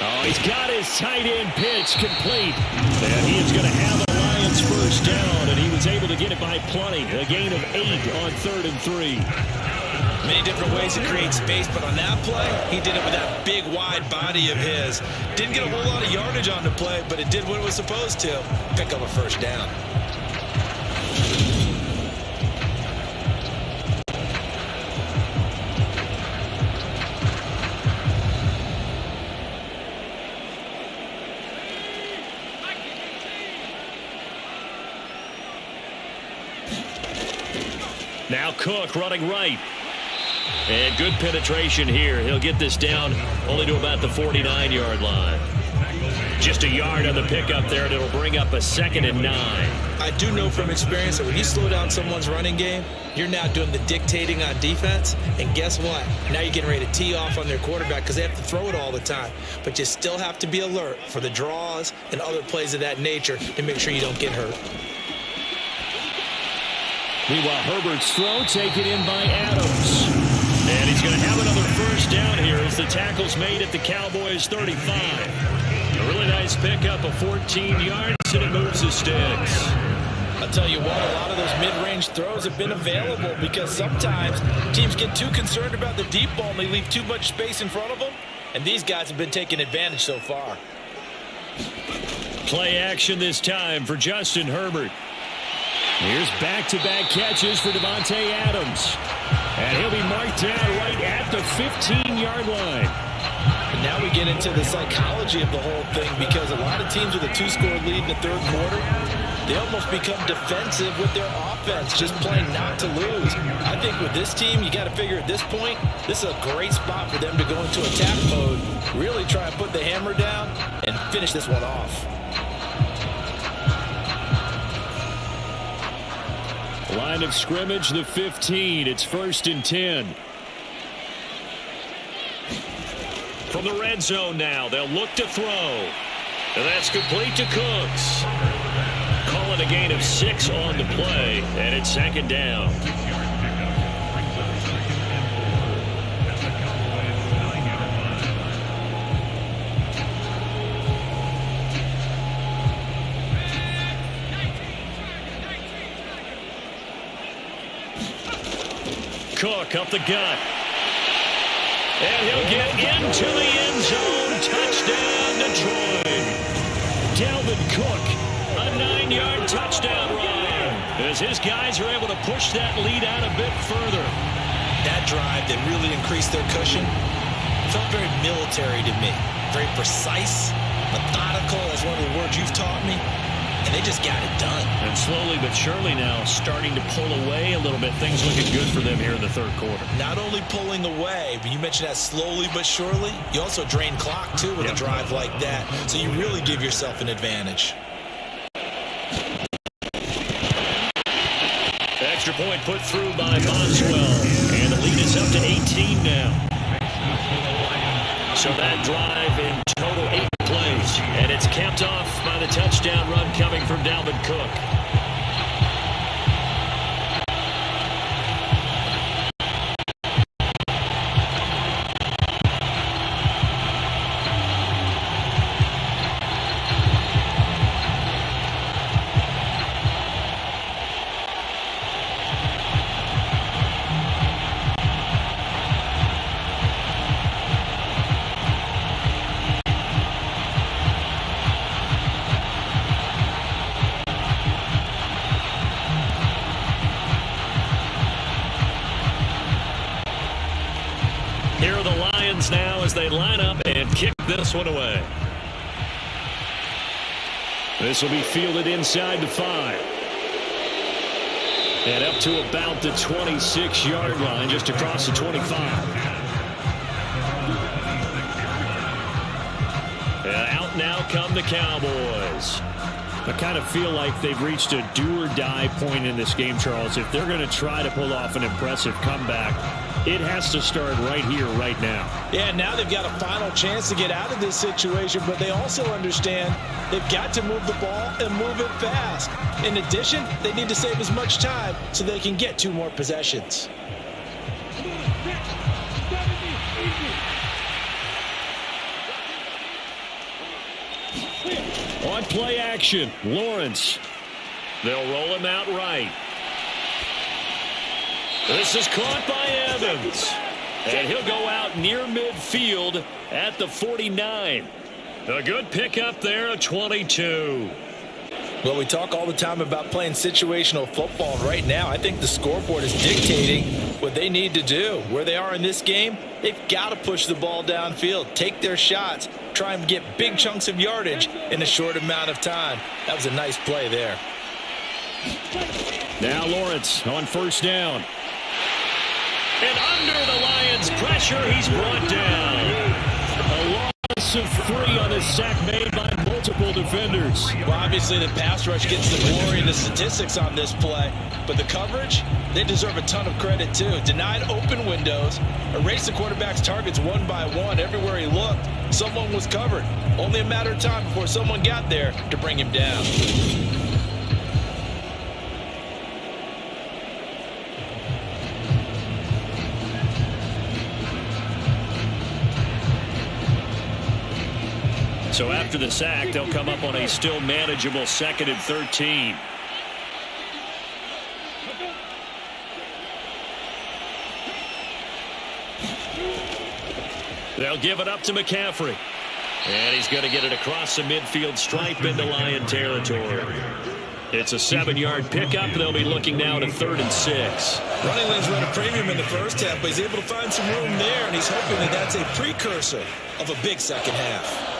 Oh, he's got his tight end pitch complete. And he is going to have the Lions 1st down, and he was able to get it by plenty. A gain of 8 on 3rd and 3. Many different ways to create space, but on that play, he did it with that big, wide body of his. Didn't get a whole lot of yardage on the play, but it did what it was supposed to. Pick up a 1st down. Now Cook running right. And good penetration here. He'll get this down only to about the 49-yard line. Just a yard on the pickup there, and it'll bring up a 2nd and 9. I do know from experience that when you slow down someone's running game, you're now doing the dictating on defense. And guess what? Now you're getting ready to tee off on their quarterback because they have to throw it all the time. But you still have to be alert for the draws and other plays of that nature to make sure you don't get hurt. Meanwhile, Herbert's throw taken in by Adams. And he's going to have another 1st down here as the tackle's made at the Cowboys 35. A really nice pickup of 14 yards, and it moves the sticks. I'll tell you what, a lot of those mid-range throws have been available because sometimes teams get too concerned about the deep ball and they leave too much space in front of them. And these guys have been taking advantage so far. Play action this time for Justin Herbert. Here's back-to-back catches for Devontae Adams. And he'll be marked down right at the 15-yard line. And now we get into the psychology of the whole thing because a lot of teams with a 2-score lead in the 3rd quarter, they almost become defensive with their offense, just playing not to lose. I think with this team, you got to figure at this point, this is a great spot for them to go into attack mode, really try and put the hammer down and finish this one off. Line of scrimmage, the 15. It's 1st and 10. From the red zone now, they'll look to throw. And that's complete to Cooks. Calling a gain of 6 on the play, and it's 2nd down. Cook up the gut. And he'll get into the end zone. Touchdown, Detroit. Dalvin Cook, a 9-yard touchdown run, as his guys are able to push that lead out a bit further. That drive that really increased their cushion felt very military to me. Very precise, methodical. That's one of the words you've taught me. And they just got it done. And slowly but surely now starting to pull away a little bit. Things looking good for them here in the third quarter. Not only pulling away, but you mentioned that slowly but surely. You also drain clock, too, with a drive like that. So you really give yourself an advantage. Extra point put through by Boswell. And the lead is up to 18 now. So that drive in total 8 plays. And it's capped off by the touchdown run coming from Dalvin Cook. Here are the Lions now as they line up and kick this one away. This will be fielded inside the 5. And up to about the 26-yard line, just across the 25. And out now come the Cowboys. I kind of feel like they've reached a do-or-die point in this game, Charles. If they're going to try to pull off an impressive comeback, it has to start right here, right now. Yeah, now they've got a final chance to get out of this situation, but they also understand they've got to move the ball and move it fast. In addition, they need to save as much time so they can get 2 more possessions. On play action, Lawrence. They'll roll him out right. This is caught by Evans. And he'll go out near midfield at the 49. A good pickup there, a 22. Well, we talk all the time about playing situational football. Right now, I think the scoreboard is dictating what they need to do. Where they are in this game, they've got to push the ball downfield, take their shots, try and get big chunks of yardage in a short amount of time. That was a nice play there. Now Lawrence on first down. And under the Lions' pressure, he's brought down. A loss of 3 on a sack made by multiple defenders. Well, obviously the pass rush gets the glory and the statistics on this play, but the coverage, they deserve a ton of credit too. Denied open windows, erased the quarterback's targets one by one. Everywhere he looked, someone was covered. Only a matter of time before someone got there to bring him down. So after the sack, they'll come up on a still manageable 2nd and 13. They'll give it up to McCaffrey. And he's going to get it across the midfield stripe into Lion territory. It's a 7-yard pickup. They'll be looking now to 3rd and 6. Running lanes run a premium in the first half, but he's able to find some room there, and he's hoping that that's a precursor of a big second half.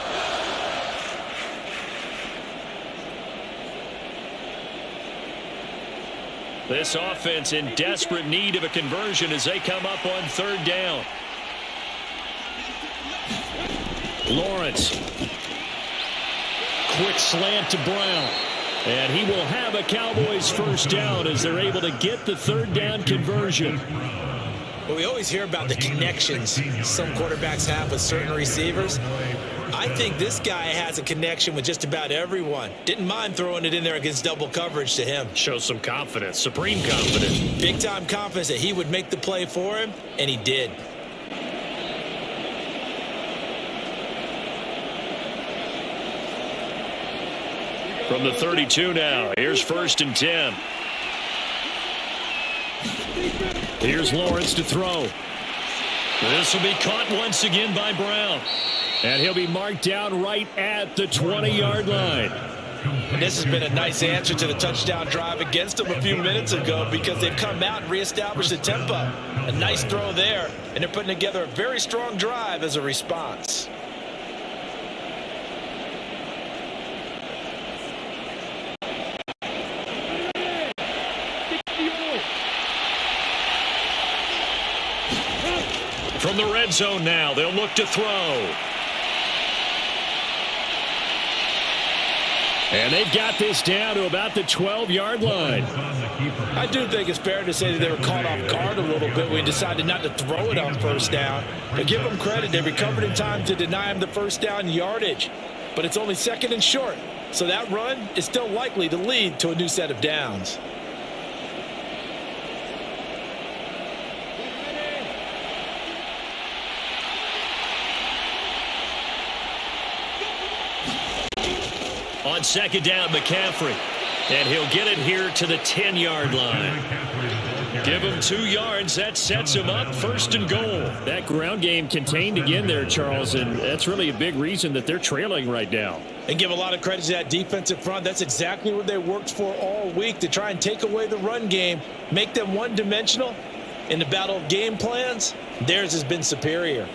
This offense in desperate need of a conversion as they come up on 3rd down. Lawrence. Quick slant to Brown. And he will have a Cowboys first down as they're able to get the 3rd down conversion. Well, we always hear about the connections some quarterbacks have with certain receivers. I think this guy has a connection with just about everyone. Didn't mind throwing it in there against double coverage to him. Shows some confidence, supreme confidence. Big-time confidence that he would make the play for him, and he did. From the 32 now, here's 1st and 10. Here's Lawrence to throw. This will be caught once again by Brown. And he'll be marked down right at the 20-yard line. And this has been a nice answer to the touchdown drive against them a few minutes ago because they've come out and reestablished the tempo. A nice throw there, and they're putting together a very strong drive as a response. From the red zone now, they'll look to throw. And they've got this down to about the 12-yard line. I do think it's fair to say that they were caught off guard a little bit when we decided not to throw it on first down. But give them credit. They recovered in time to deny him the first down yardage. But it's only second and short. So that run is still likely to lead to a new set of downs. On second down, McCaffrey. And he'll get it here to the 10-yard line. Give him 2 yards. That sets him up first and goal. That ground game contained again there, Charles, and that's really a big reason that they're trailing right now. And give a lot of credit to that defensive front. That's exactly what they worked for all week, to try and take away the run game, make them one-dimensional. In the battle of game plans, theirs has been superior.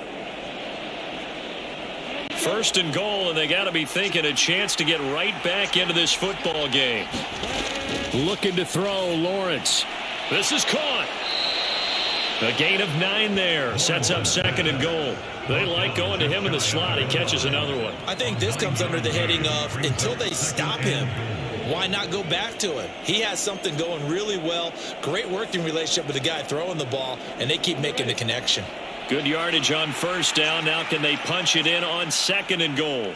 First and goal, and they got to be thinking a chance to get right back into this football game. Looking to throw, Lawrence. This is caught. A gain of 9 there. Sets up second and goal. They like going to him in the slot. He catches another one. I think this comes under the heading of until they stop him, why not go back to him? He has something going really well. Great working relationship with the guy throwing the ball, and they keep making the connection. Good yardage on first down. Now can they punch it in on second and goal?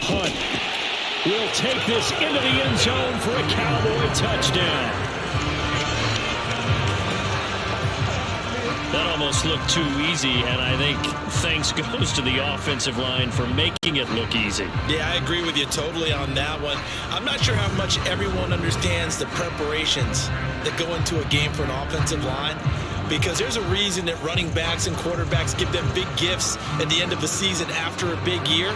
Hunt will take this into the end zone for a Cowboy touchdown. That almost looked too easy, and I think thanks goes to the offensive line for making it look easy. Yeah, I agree with you totally on that one. I'm not sure how much everyone understands the preparations that go into a game for an offensive line, because there's a reason that running backs and quarterbacks give them big gifts at the end of the season after a big year.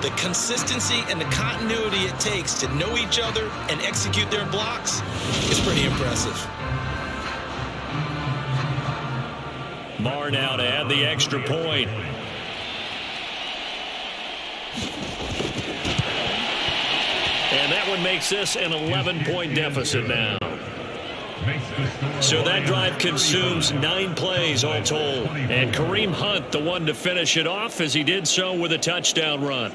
The consistency and the continuity it takes to know each other and execute their blocks is pretty impressive. Marr now to add the extra point. And that one makes this an 11-point deficit now. So that drive consumes 9 plays all told. And Kareem Hunt, the one to finish it off, as he did so with a touchdown run.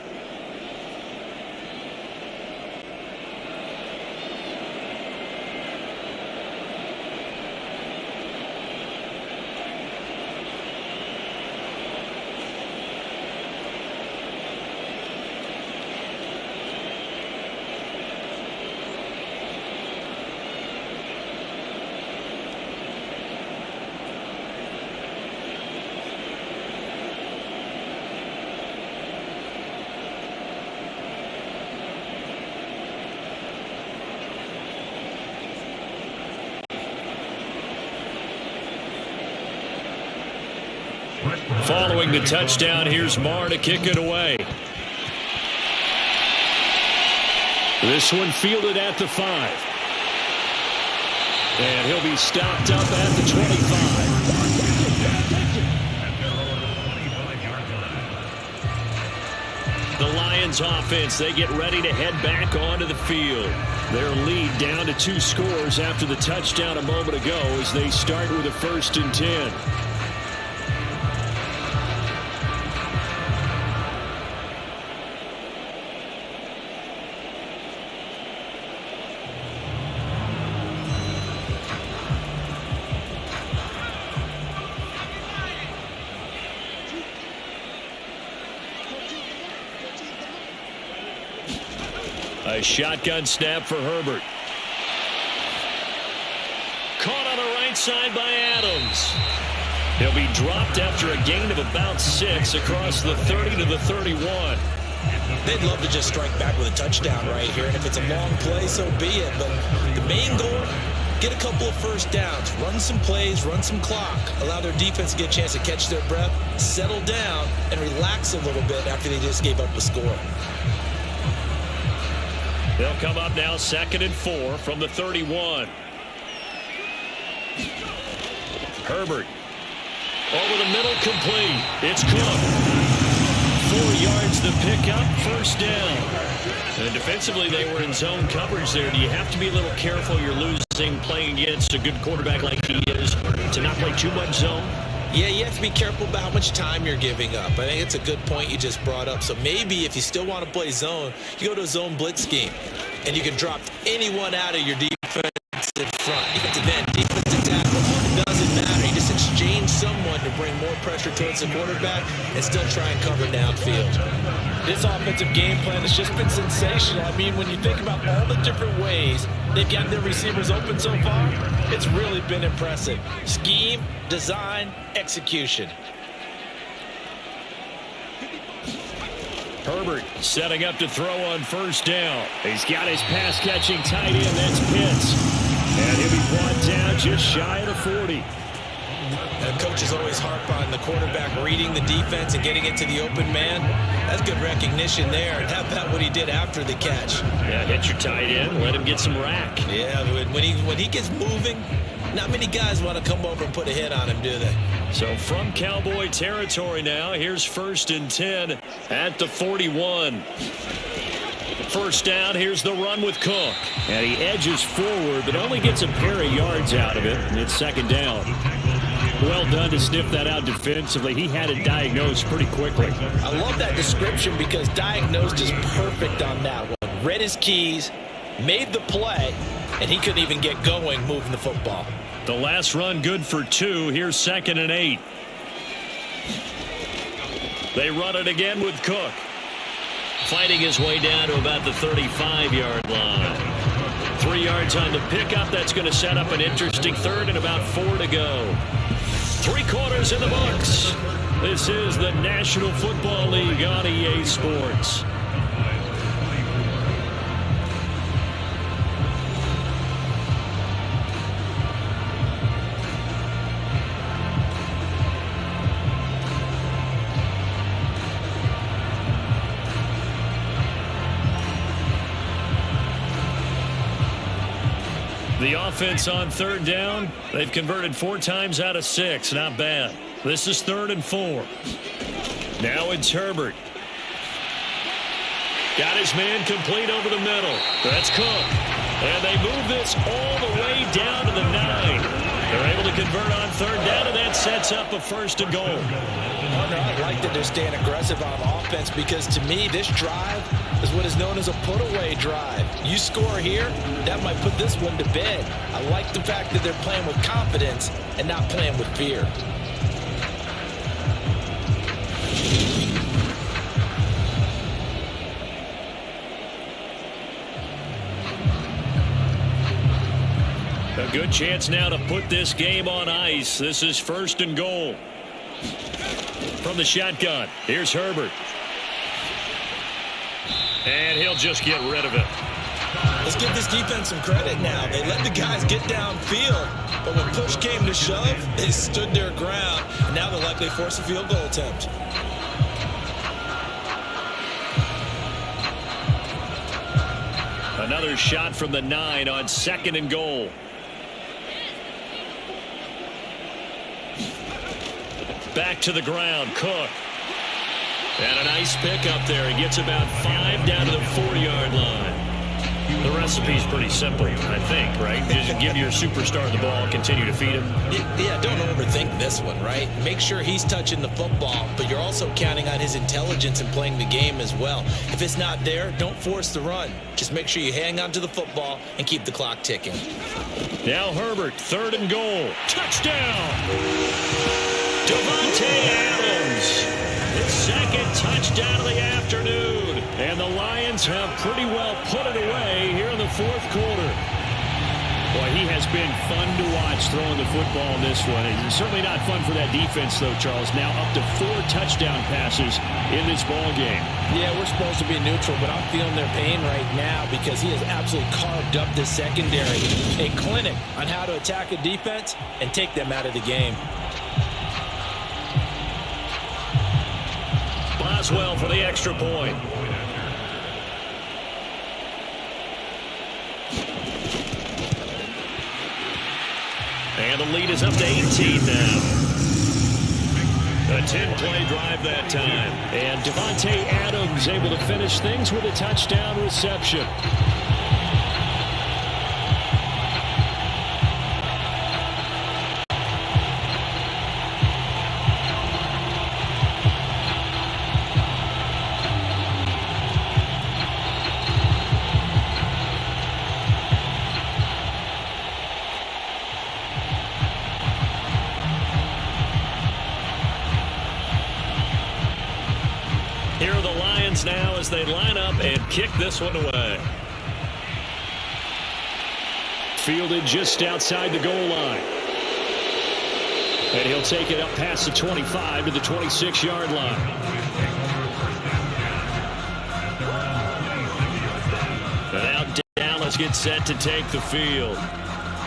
Following the touchdown, here's Marr to kick it away. This one fielded at the 5. And he'll be stopped up at the 25. The Lions offense, they get ready to head back onto the field. Their lead down to 2 scores after the touchdown a moment ago as they start with a 1st and 10. A shotgun snap for Herbert. Caught on the right side by Adams. He'll be dropped after a gain of about 6 across the 30 to the 31. They'd love to just strike back with a touchdown right here, and if it's a long play, so be it. But the main goal get a couple of first downs, run some plays, run some clock, allow their defense to get a chance to catch their breath, settle down, and relax a little bit after they just gave up a score. They'll come up now 2nd and 4 from the 31. Herbert. Over the middle, complete. It's Cook. 4 yards the pickup, first down. And defensively, they were in zone coverage there. Do you have to be a little careful you're losing playing against a good quarterback like he is to not play too much zone? Yeah, you have to be careful about how much time you're giving up. I think it's a good point you just brought up. So maybe if you still want to play zone, you go to a zone blitz scheme, and you can drop anyone out of your defensive front. Defensive end, defensive tackle, it doesn't matter. You just exchange someone to bring more pressure towards the quarterback and still try and cover downfield. This offensive game plan has just been sensational. I mean, when you think about all the different ways they've got their receivers open so far, it's really been impressive. Scheme, design, execution. Herbert setting up to throw on first down. He's got his pass-catching tight end. That's Pitts. And he'll be brought down just shy of the 40. Coaches always harp on the quarterback reading the defense and getting it to the open man. That's good recognition there. And how about what he did after the catch? Yeah, hit your tight end, let him get some rack. Yeah, when he gets moving, not many guys want to come over and put a hit on him, do they? So from Cowboy territory now, here's 1st and 10 at the 41. First down, here's the run with Cook. And he edges forward, but only gets a pair of yards out of it, and it's 2nd down. Well done to sniff that out defensively. He had it diagnosed pretty quickly. I love that description because diagnosed is perfect on that one. Read his keys, made the play, and he couldn't even get going moving the football. The last run good for 2. Here's 2nd and 8. They run it again with Cook. Fighting his way down to about the 35-yard line. 3 yards on the pickup. That's going to set up an interesting 3rd and about 4 to go. 3 quarters in the books. This is the National Football League on EA Sports. The offense on 3rd down, they've converted 4 times out of 6. Not bad. This is 3rd and 4. Now it's Herbert. Got his man complete over the middle. That's Cook. And they move this all the way down to the 9. They're able to convert on 3rd down, and that sets up a 1st and goal. I like that they're staying aggressive on offense because to me this drive is what is known as a put-away drive. You score here, that might put this one to bed. I like the fact that they're playing with confidence and not playing with fear. A good chance now to put this game on ice. This is 1st and goal. From the shotgun, here's Herbert. And he'll just get rid of it. Let's give this defense some credit now. They let the guys get downfield, but when push came to shove, they stood their ground. And now they'll likely force a field goal attempt. Another shot from the 9 on 2nd and goal. Back to the ground, Cook. And a nice pick up there. He gets about 5 down to the 4-yard line. The recipe's pretty simple, I think, right? Just give your superstar the ball, continue to feed him. Yeah, don't overthink this one, right? Make sure he's touching the football, but you're also counting on his intelligence in playing the game as well. If it's not there, don't force the run. Just make sure you hang on to the football and keep the clock ticking. Now Herbert, 3rd and goal. Touchdown! Devontae Adams. His 2nd touchdown of the afternoon. And the Lions have pretty well put it away here in the 4th quarter. Boy, he has been fun to watch throwing the football this one. It's certainly not fun for that defense, though, Charles. Now up to 4 touchdown passes in this ball game. Yeah, we're supposed to be neutral, but I'm feeling their pain right now because he has absolutely carved up the secondary. A clinic on how to attack a defense and take them out of the game. Boswell for the extra point. And the lead is up to 18 now. A 10-play drive that time. And Devontae Adams able to finish things with a touchdown reception. Here are the Lions now as they line up and kick this one away. Fielded just outside the goal line. And he'll take it up past the 25 to the 26-yard line. And now Dallas gets set to take the field.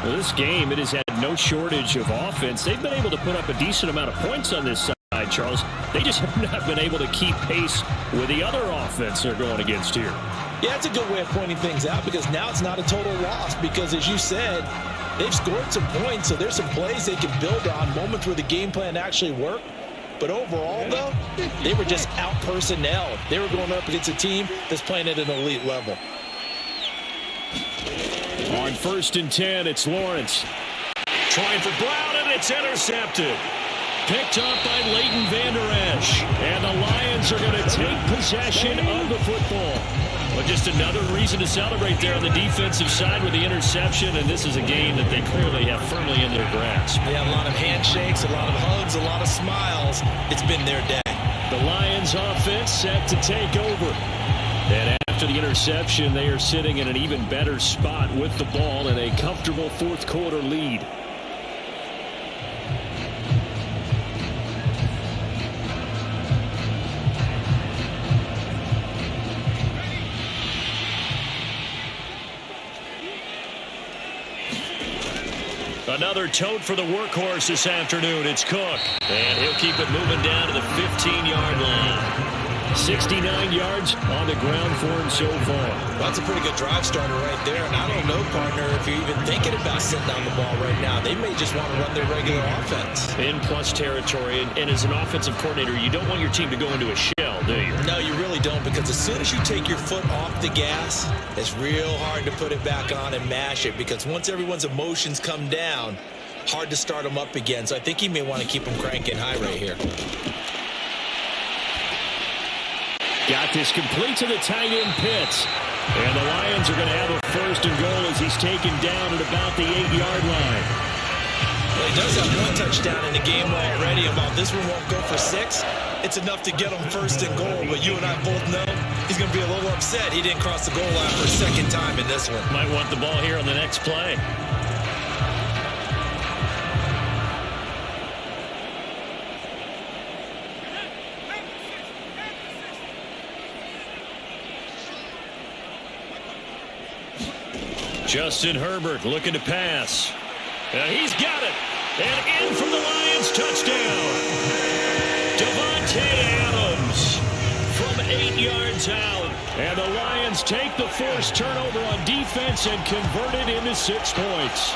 Well, this game, it has had no shortage of offense. They've been able to put up a decent amount of points on this side, Charles. They just have not been able to keep pace with the other offense they're going against here. Yeah, that's a good way of pointing things out because now it's not a total loss because, as you said, they've scored some points, so there's some plays they can build on, moments where the game plan actually worked. But overall, though, they were just out-personnelled. They were going up against a team that's playing at an elite level. On 1st and 10, it's Lawrence. Trying for Brown, and it's intercepted. Picked up by Leighton Vander Esch. And the Lions are going to take possession of the football. But just another reason to celebrate there on the defensive side with the interception, and this is a game that they clearly have firmly in their grasp. Yeah, a lot of handshakes, a lot of hugs, a lot of smiles. It's been their day. The Lions offense set to take over. And after the interception, they are sitting in an even better spot with the ball and a comfortable fourth quarter lead. Another tote for the workhorse this afternoon. It's Cook. And he'll keep it moving down to the 15-yard line. 69 yards on the ground for him so far. Well, that's a pretty good drive starter right there. And I don't know, partner, if you're even thinking about sitting on the ball right now. They may just want to run their regular offense. In plus territory. And as an offensive coordinator, you don't want your team to go into a shell, do you? No, you really don't, because as soon as you take your foot off the gas, it's real hard to put it back on and mash it, because once everyone's emotions come down, hard to start them up again. So I think he may want to keep them cranking high right here. Got this complete to the tight end Pitts. And the Lions are going to have a 1st and goal as he's taken down at about the 8-yard line. Well, he does have 1 touchdown in the game already. About this one won't go for 6. It's enough to get him 1st and goal, but you and I both know he's going to be a little upset he didn't cross the goal line for a second time in this one. Might want the ball here on the next play. Justin Herbert looking to pass. He's got it. And in from the Lions, touchdown. Devontae Adams from 8 yards out. And the Lions take the forced turnover on defense and convert it into 6 points.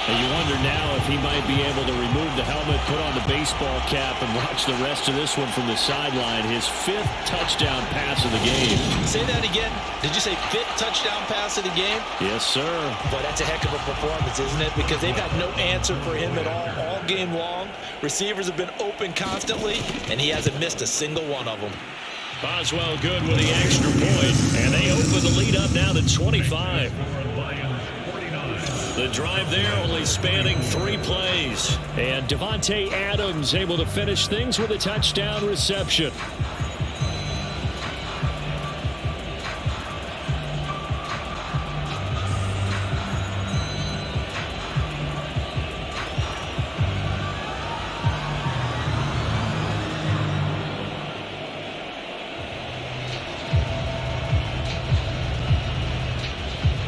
And you wonder now if he might be able to remove the helmet, put on the baseball cap, and watch the rest of this one from the sideline. His 5th touchdown pass of the game. Say that again. Did you say 5th touchdown pass of the game? Yes, sir. But that's a heck of a performance, isn't it? Because they've had no answer for him at all game long. Receivers have been open constantly, and he hasn't missed a single one of them. Boswell good with the extra point, and they open the lead up now to 25. The drive there only spanning 3 plays. And Devontae Adams able to finish things with a touchdown reception.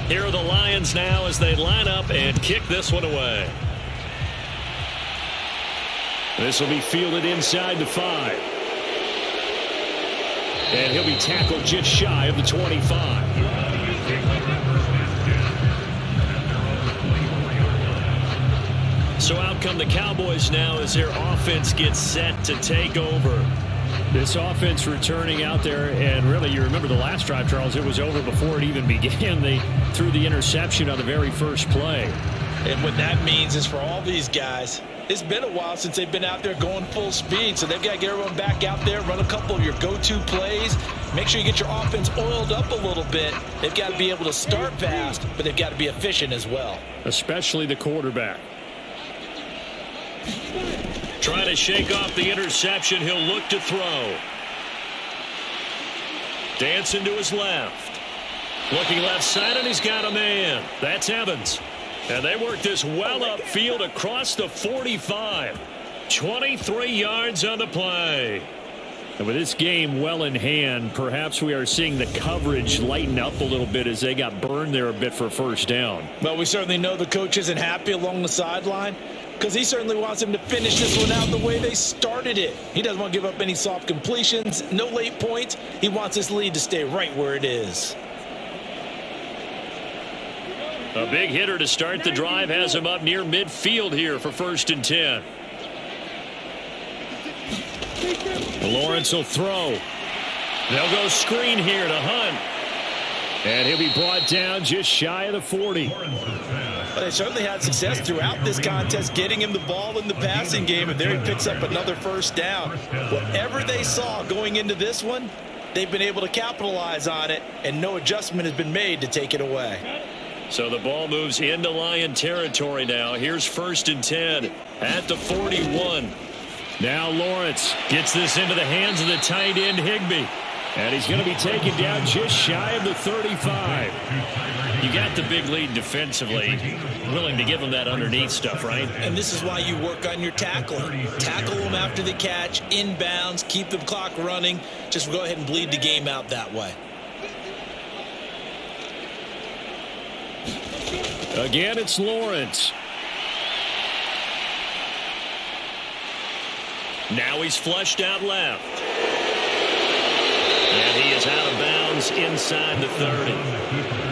Here are the Lions now as they line up and kick this one away. This will be fielded inside the 5. And he'll be tackled just shy of the 25. So out come the Cowboys now as their offense gets set to take over. This offense returning out there, and really you remember the last drive, Charles, it was over before it even began. They threw the interception on the very first play. And what that means is for all these guys, it's been a while since they've been out there going full speed, so they've got to get everyone back out there, run a couple of your go-to plays, make sure you get your offense oiled up a little bit. They've got to be able to start fast, but they've got to be efficient as well. Especially the quarterback. Trying to shake off the interception. He'll look to throw. Dancing to his left. Looking left side, and he's got a man. That's Evans. And they work this well upfield across the 45. 23 yards on the play. And with this game well in hand, perhaps we are seeing the coverage lighten up a little bit as they got burned there a bit for first down. Well, we certainly know the coach isn't happy along the sideline because he certainly wants him to finish this one out the way they started it. He doesn't want to give up any soft completions, no late points. He wants his lead to stay right where it is. A big hitter to start the drive has him up near midfield here for 1st and 10. Lawrence will throw. They'll go screen here to Hunt. And he'll be brought down just shy of the 40. But they certainly had success throughout this contest getting him the ball in the passing game, and there he picks up another first down. Whatever they saw going into this one, they've been able to capitalize on it, and no adjustment has been made to take it away. So the ball moves into Lion territory now. Here's 1st and 10 at the 41. Now Lawrence gets this into the hands of the tight end Higbee. And he's going to be taken down just shy of the 35. You got the big lead defensively. Willing to give him that underneath stuff, right? And this is why you work on your tackling. Tackle them after the catch, inbounds, keep the clock running. Just go ahead and bleed the game out that way. Again, it's Lawrence. Now he's flushed out left. And he is out of bounds inside the 30.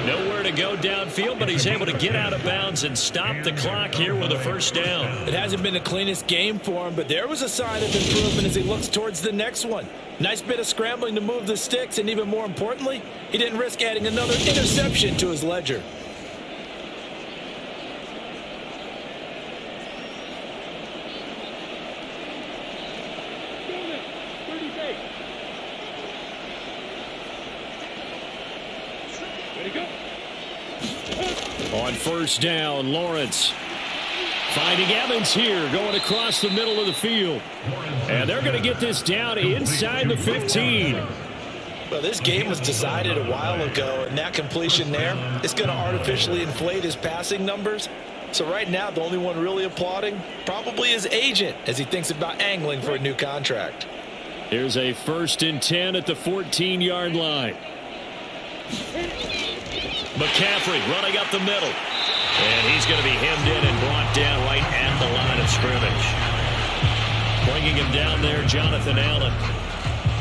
Nowhere to go downfield, but he's able to get out of bounds and stop the clock here with a first down. It hasn't been the cleanest game for him, but there was a sign of improvement as he looks towards the next one. Nice bit of scrambling to move the sticks, and even more importantly, he didn't risk adding another interception to his ledger. On first down, Lawrence finding Evans here, going across the middle of the field. And they're going to get this down inside the 15. Well, this game was decided a while ago, and that completion there is going to artificially inflate his passing numbers. So right now, the only one really applauding probably his agent as he thinks about angling for a new contract. Here's a 1st and 10 at the 14-yard line. McCaffrey running up the middle. And he's going to be hemmed in and brought down right at the line of scrimmage. Bringing him down there, Jonathan Allen.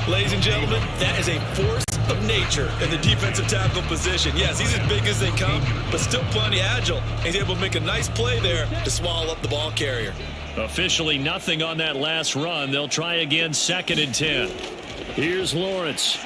Ladies and gentlemen, that is a force of nature in the defensive tackle position. Yes, he's as big as they come, but still plenty agile. He's able to make a nice play there to swallow up the ball carrier. Officially nothing on that last run. They'll try again 2nd and 10. Here's Lawrence.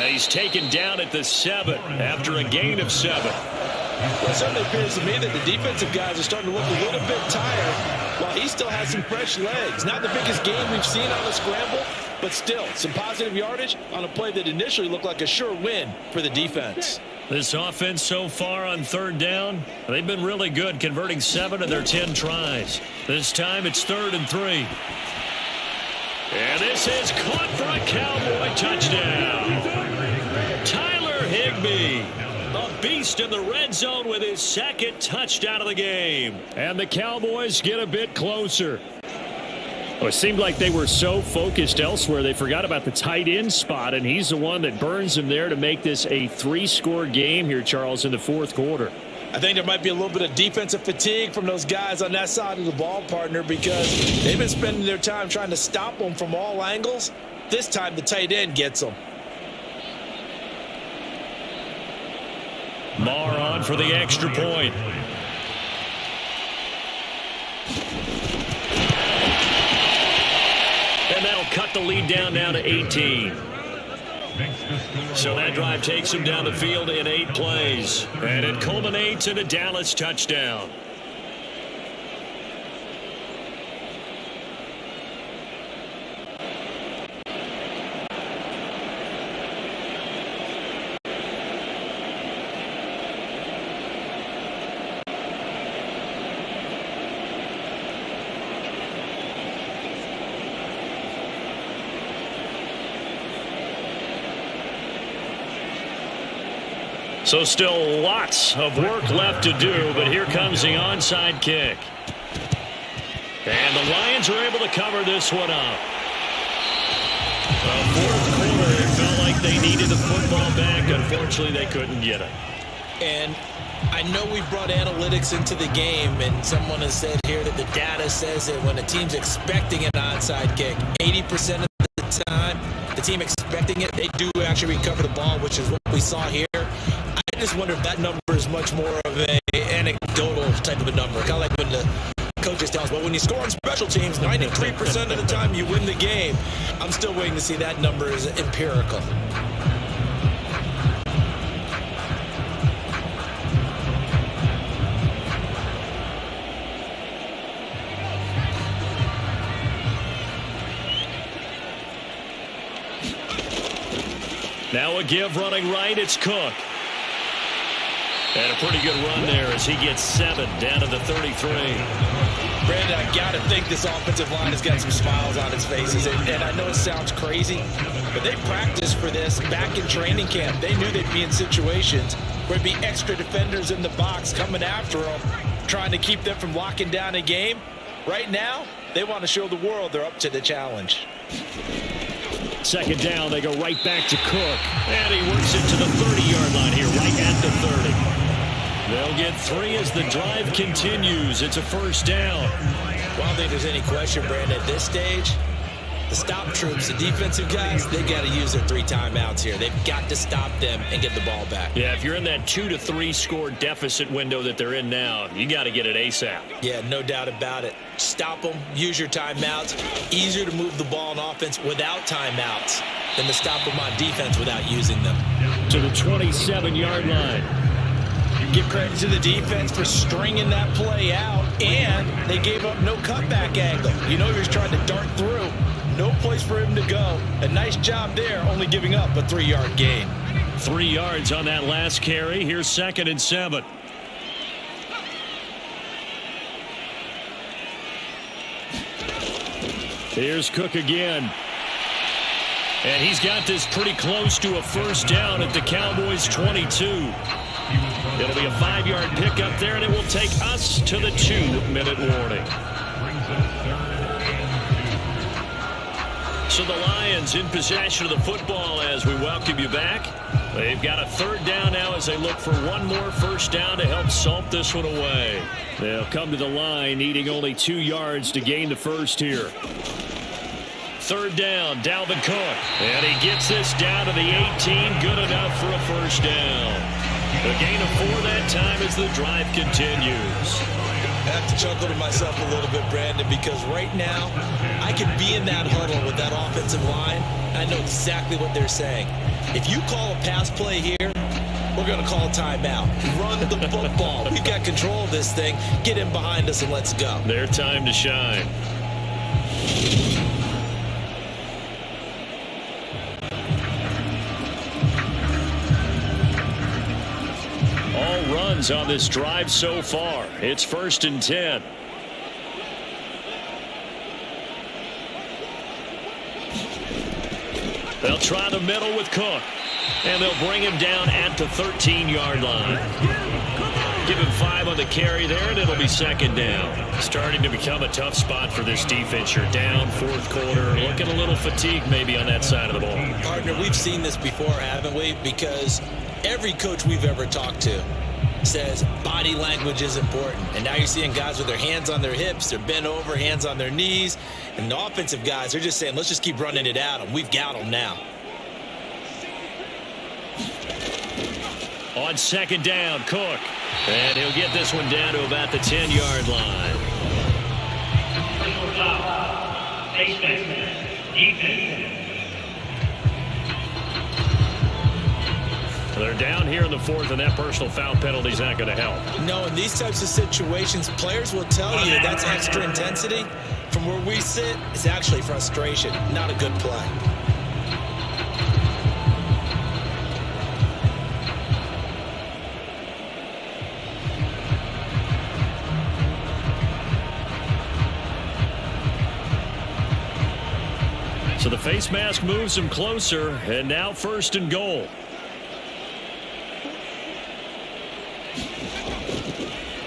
He's taken down at the 7 after a gain of 7. Well, it certainly appears to me that the defensive guys are starting to look a little bit tired while he still has some fresh legs. Not the biggest game we've seen on the scramble, but still some positive yardage on a play that initially looked like a sure win for the defense. This offense so far on 3rd down, they've been really good, converting 7 of their 10 tries. This time it's 3rd and 3. And this is caught for a Cowboy touchdown. Tyler Higbee, a beast in the red zone with his 2nd touchdown of the game. And the Cowboys get a bit closer. Well, it seemed like they were so focused elsewhere, they forgot about the tight end spot, and he's the one that burns them there to make this a 3-score game here, Charles, in the fourth quarter. I think there might be a little bit of defensive fatigue from those guys on that side of the ball, partner, because they've been spending their time trying to stop them from all angles. This time the tight end gets them. Marr on for the extra point. And that'll cut the lead down now to 18. So that drive takes him down the field in 8 plays. And it culminates in a Dallas touchdown. So still lots of work left to do, but here comes the onside kick. And the Lions are able to cover this one up. Well, fourth quarter, it felt like they needed the football back. Unfortunately, they couldn't get it. And I know we brought analytics into the game, and someone has said here that the data says that when a team's expecting an onside kick, 80% of the time, the team expecting it, they do actually recover the ball, which is what we saw here. I just wonder if that number is much more of an anecdotal type of a number. Kind of like when the coaches tell us, well, when you score on special teams, 93% of the time you win the game. I'm still waiting to see that number is empirical. Now a give running right, it's Cook. And a pretty good run there as he gets 7 down to the 33. Brandon, I got to think this offensive line has got some smiles on its faces. And I know it sounds crazy, but they practiced for this back in training camp. They knew they'd be in situations where there'd be extra defenders in the box coming after them, trying to keep them from locking down a game. Right now, they want to show the world they're up to the challenge. Second down, they go right back to Cook. And he works it to the 30-yard line here, right at the 30. They'll get 3 as the drive continues. It's a first down. Well, I don't think there's any question, Brandon, at this stage, the stop troops, the defensive guys, they got to use their 3 timeouts here. They've got to stop them and get the ball back. Yeah, if you're in that 2 to 3 score deficit window that they're in now, you got to get it ASAP. Yeah, no doubt about it. Stop them, use your timeouts. Easier to move the ball on offense without timeouts than to stop them on defense without using them. To the 27-yard line. Give credit to the defense for stringing that play out, and they gave up no cutback angle. You know he was trying to dart through. No place for him to go. A nice job there, only giving up a 3-yard gain. 3 yards on that last carry. Here's 2nd and 7. Here's Cook again. And he's got this pretty close to a first down at the Cowboys' 22. It'll be a 5-yard pickup there, and it will take us to the 2-minute warning. So the Lions in possession of the football as we welcome you back. They've got a 3rd down now as they look for one more first down to help salt this one away. They'll come to the line needing only 2 yards to gain the first here. 3rd down, Dalvin Cook. And he gets this down to the 18. Good enough for a first down. A gain of 4 that time as the drive continues. I have to chuckle to myself a little bit, Brandon, because right now I could be in that huddle with that offensive line. I know exactly what they're saying. If you call a pass play here, we're going to call a timeout. Run the football. We've got control of this thing. Get in behind us and let's go. Their time to shine. All runs on this drive so far. It's 1st and 10. They'll try the middle with Cook. And they'll bring him down at the 13-yard line. Give him 5 on the carry there, and it'll be second down. Starting to become a tough spot for this defense. You're down fourth quarter, looking a little fatigued maybe on that side of the ball. Partner, we've seen this before, haven't we? Because every coach we've ever talked to says body language is important. And now you're seeing guys with their hands on their hips, they're bent over, hands on their knees. And the offensive guys, they're just saying, let's just keep running it at them. We've got them now. On second down, Cook. And he'll get this one down to about the 10-yard line. Personal foul. Defense. They're down here in the fourth, and that personal foul penalty is not going to help. No, in these types of situations, players will tell you that's extra intensity. From where we sit, it's actually frustration, not a good play. So the face mask moves him closer, and now first and goal.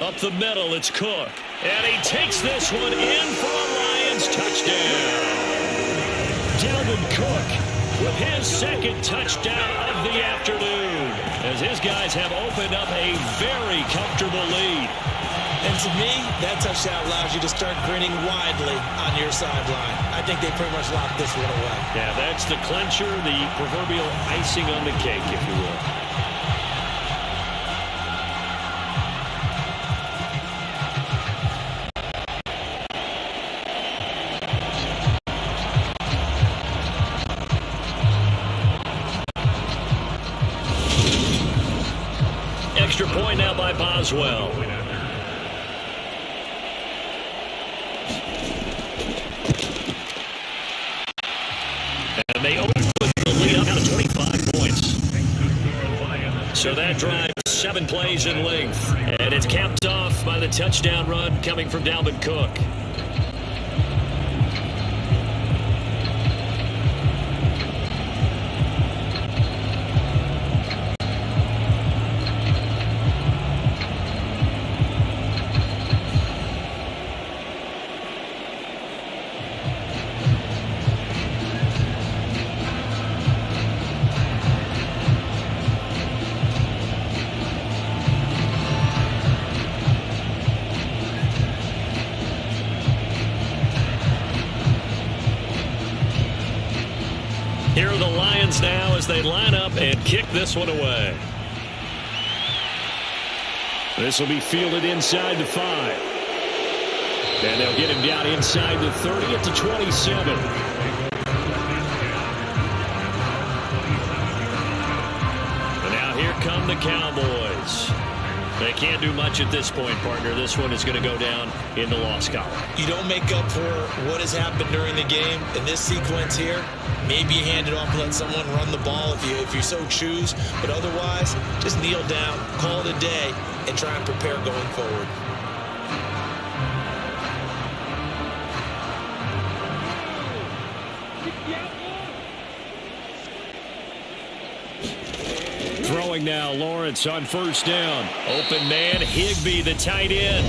Up the middle, it's Cook. And he takes this one in for a Lions touchdown. Dalvin Cook with his second touchdown of the afternoon, as his guys have opened up a very comfortable lead. And to me, that touchdown allows you to start grinning widely on your sideline. I think they pretty much locked this one away. Yeah, that's the clincher, the proverbial icing on the cake, if you will. Extra point now by Boswell. And they open the lead up to 25 points. So that drives 7 plays in length. And it's capped off by the touchdown run coming from Dalvin Cook. Here are the Lions now as they line up and kick this one away. This will be fielded inside the 5. And they'll get him down inside the 30 at the 27. And now here come the Cowboys. They can't do much at this point, partner. This one is going to go down in the loss column. You don't make up for what has happened during the game. In this sequence here, maybe you hand it off and let someone run the ball if you so choose. But otherwise, just kneel down, call it a day, and try and prepare going forward. Throwing now, Lawrence on first down. Open man, Higbee, the tight end.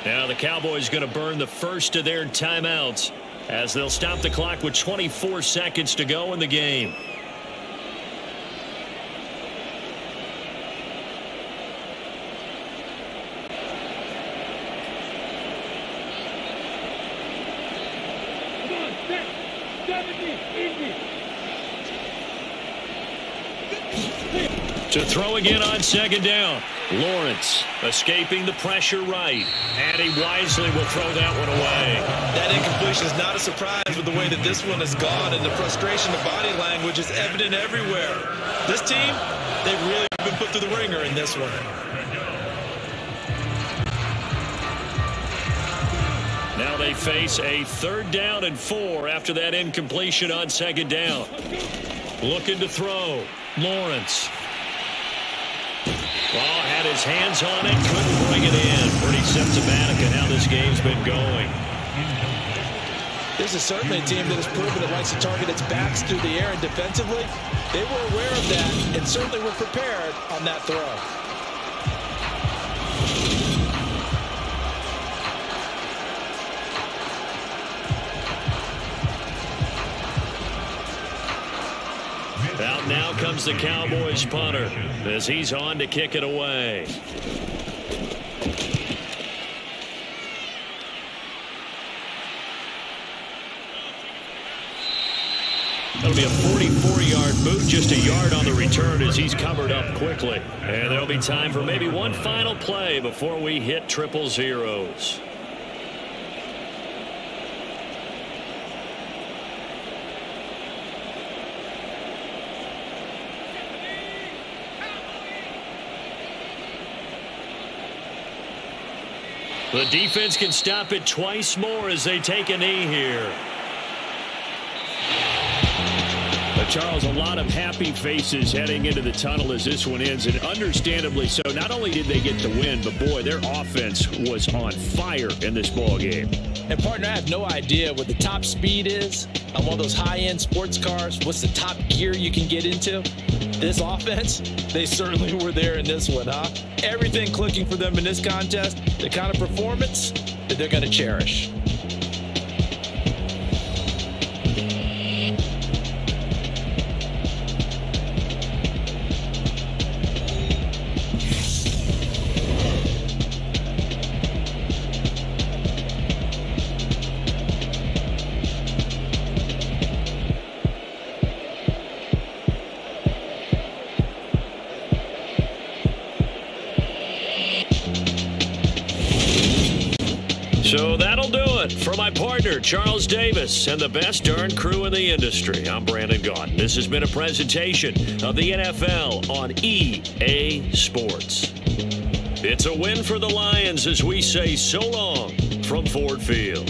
Now the Cowboys going to burn the first of their timeouts as they'll stop the clock with 24 seconds to go in the game. To throw again on second down. Lawrence escaping the pressure right. And he wisely will throw that one away. That incompletion is not a surprise with the way that this one has gone, and the frustration of body language is evident everywhere. This team, they've really been put through the ringer in this one. Now they face a 3rd down and 4 after that incompletion on second down. Looking to throw. Lawrence. Well, had his hands on it, couldn't bring it in. Pretty symptomatic of how this game's been going. This is certainly a team that has proven it likes to target its backs through the air, and defensively, they were aware of that and certainly were prepared on that throw. Out now comes the Cowboys punter as he's on to kick it away. That'll be a 44-yard boot, just a yard on the return as he's covered up quickly. And there'll be time for maybe one final play before we hit triple zeros. The defense can stop it twice more as they take a knee here. Charles, a lot of happy faces heading into the tunnel as this one ends, and understandably so. Not only did they get the win, but boy, their offense was on fire in this ball game. And partner, I have no idea what the top speed is on one of those high-end sports cars. What's the top gear you can get into? This offense, they certainly were there in this one, huh? Everything clicking for them in this contest, the kind of performance that they're going to cherish. So that'll do it for my partner, Charles Davis, and the best darn crew in the industry. I'm Brandon Gaudin. This has been a presentation of the NFL on EA Sports. It's a win for the Lions as we say so long from Ford Field.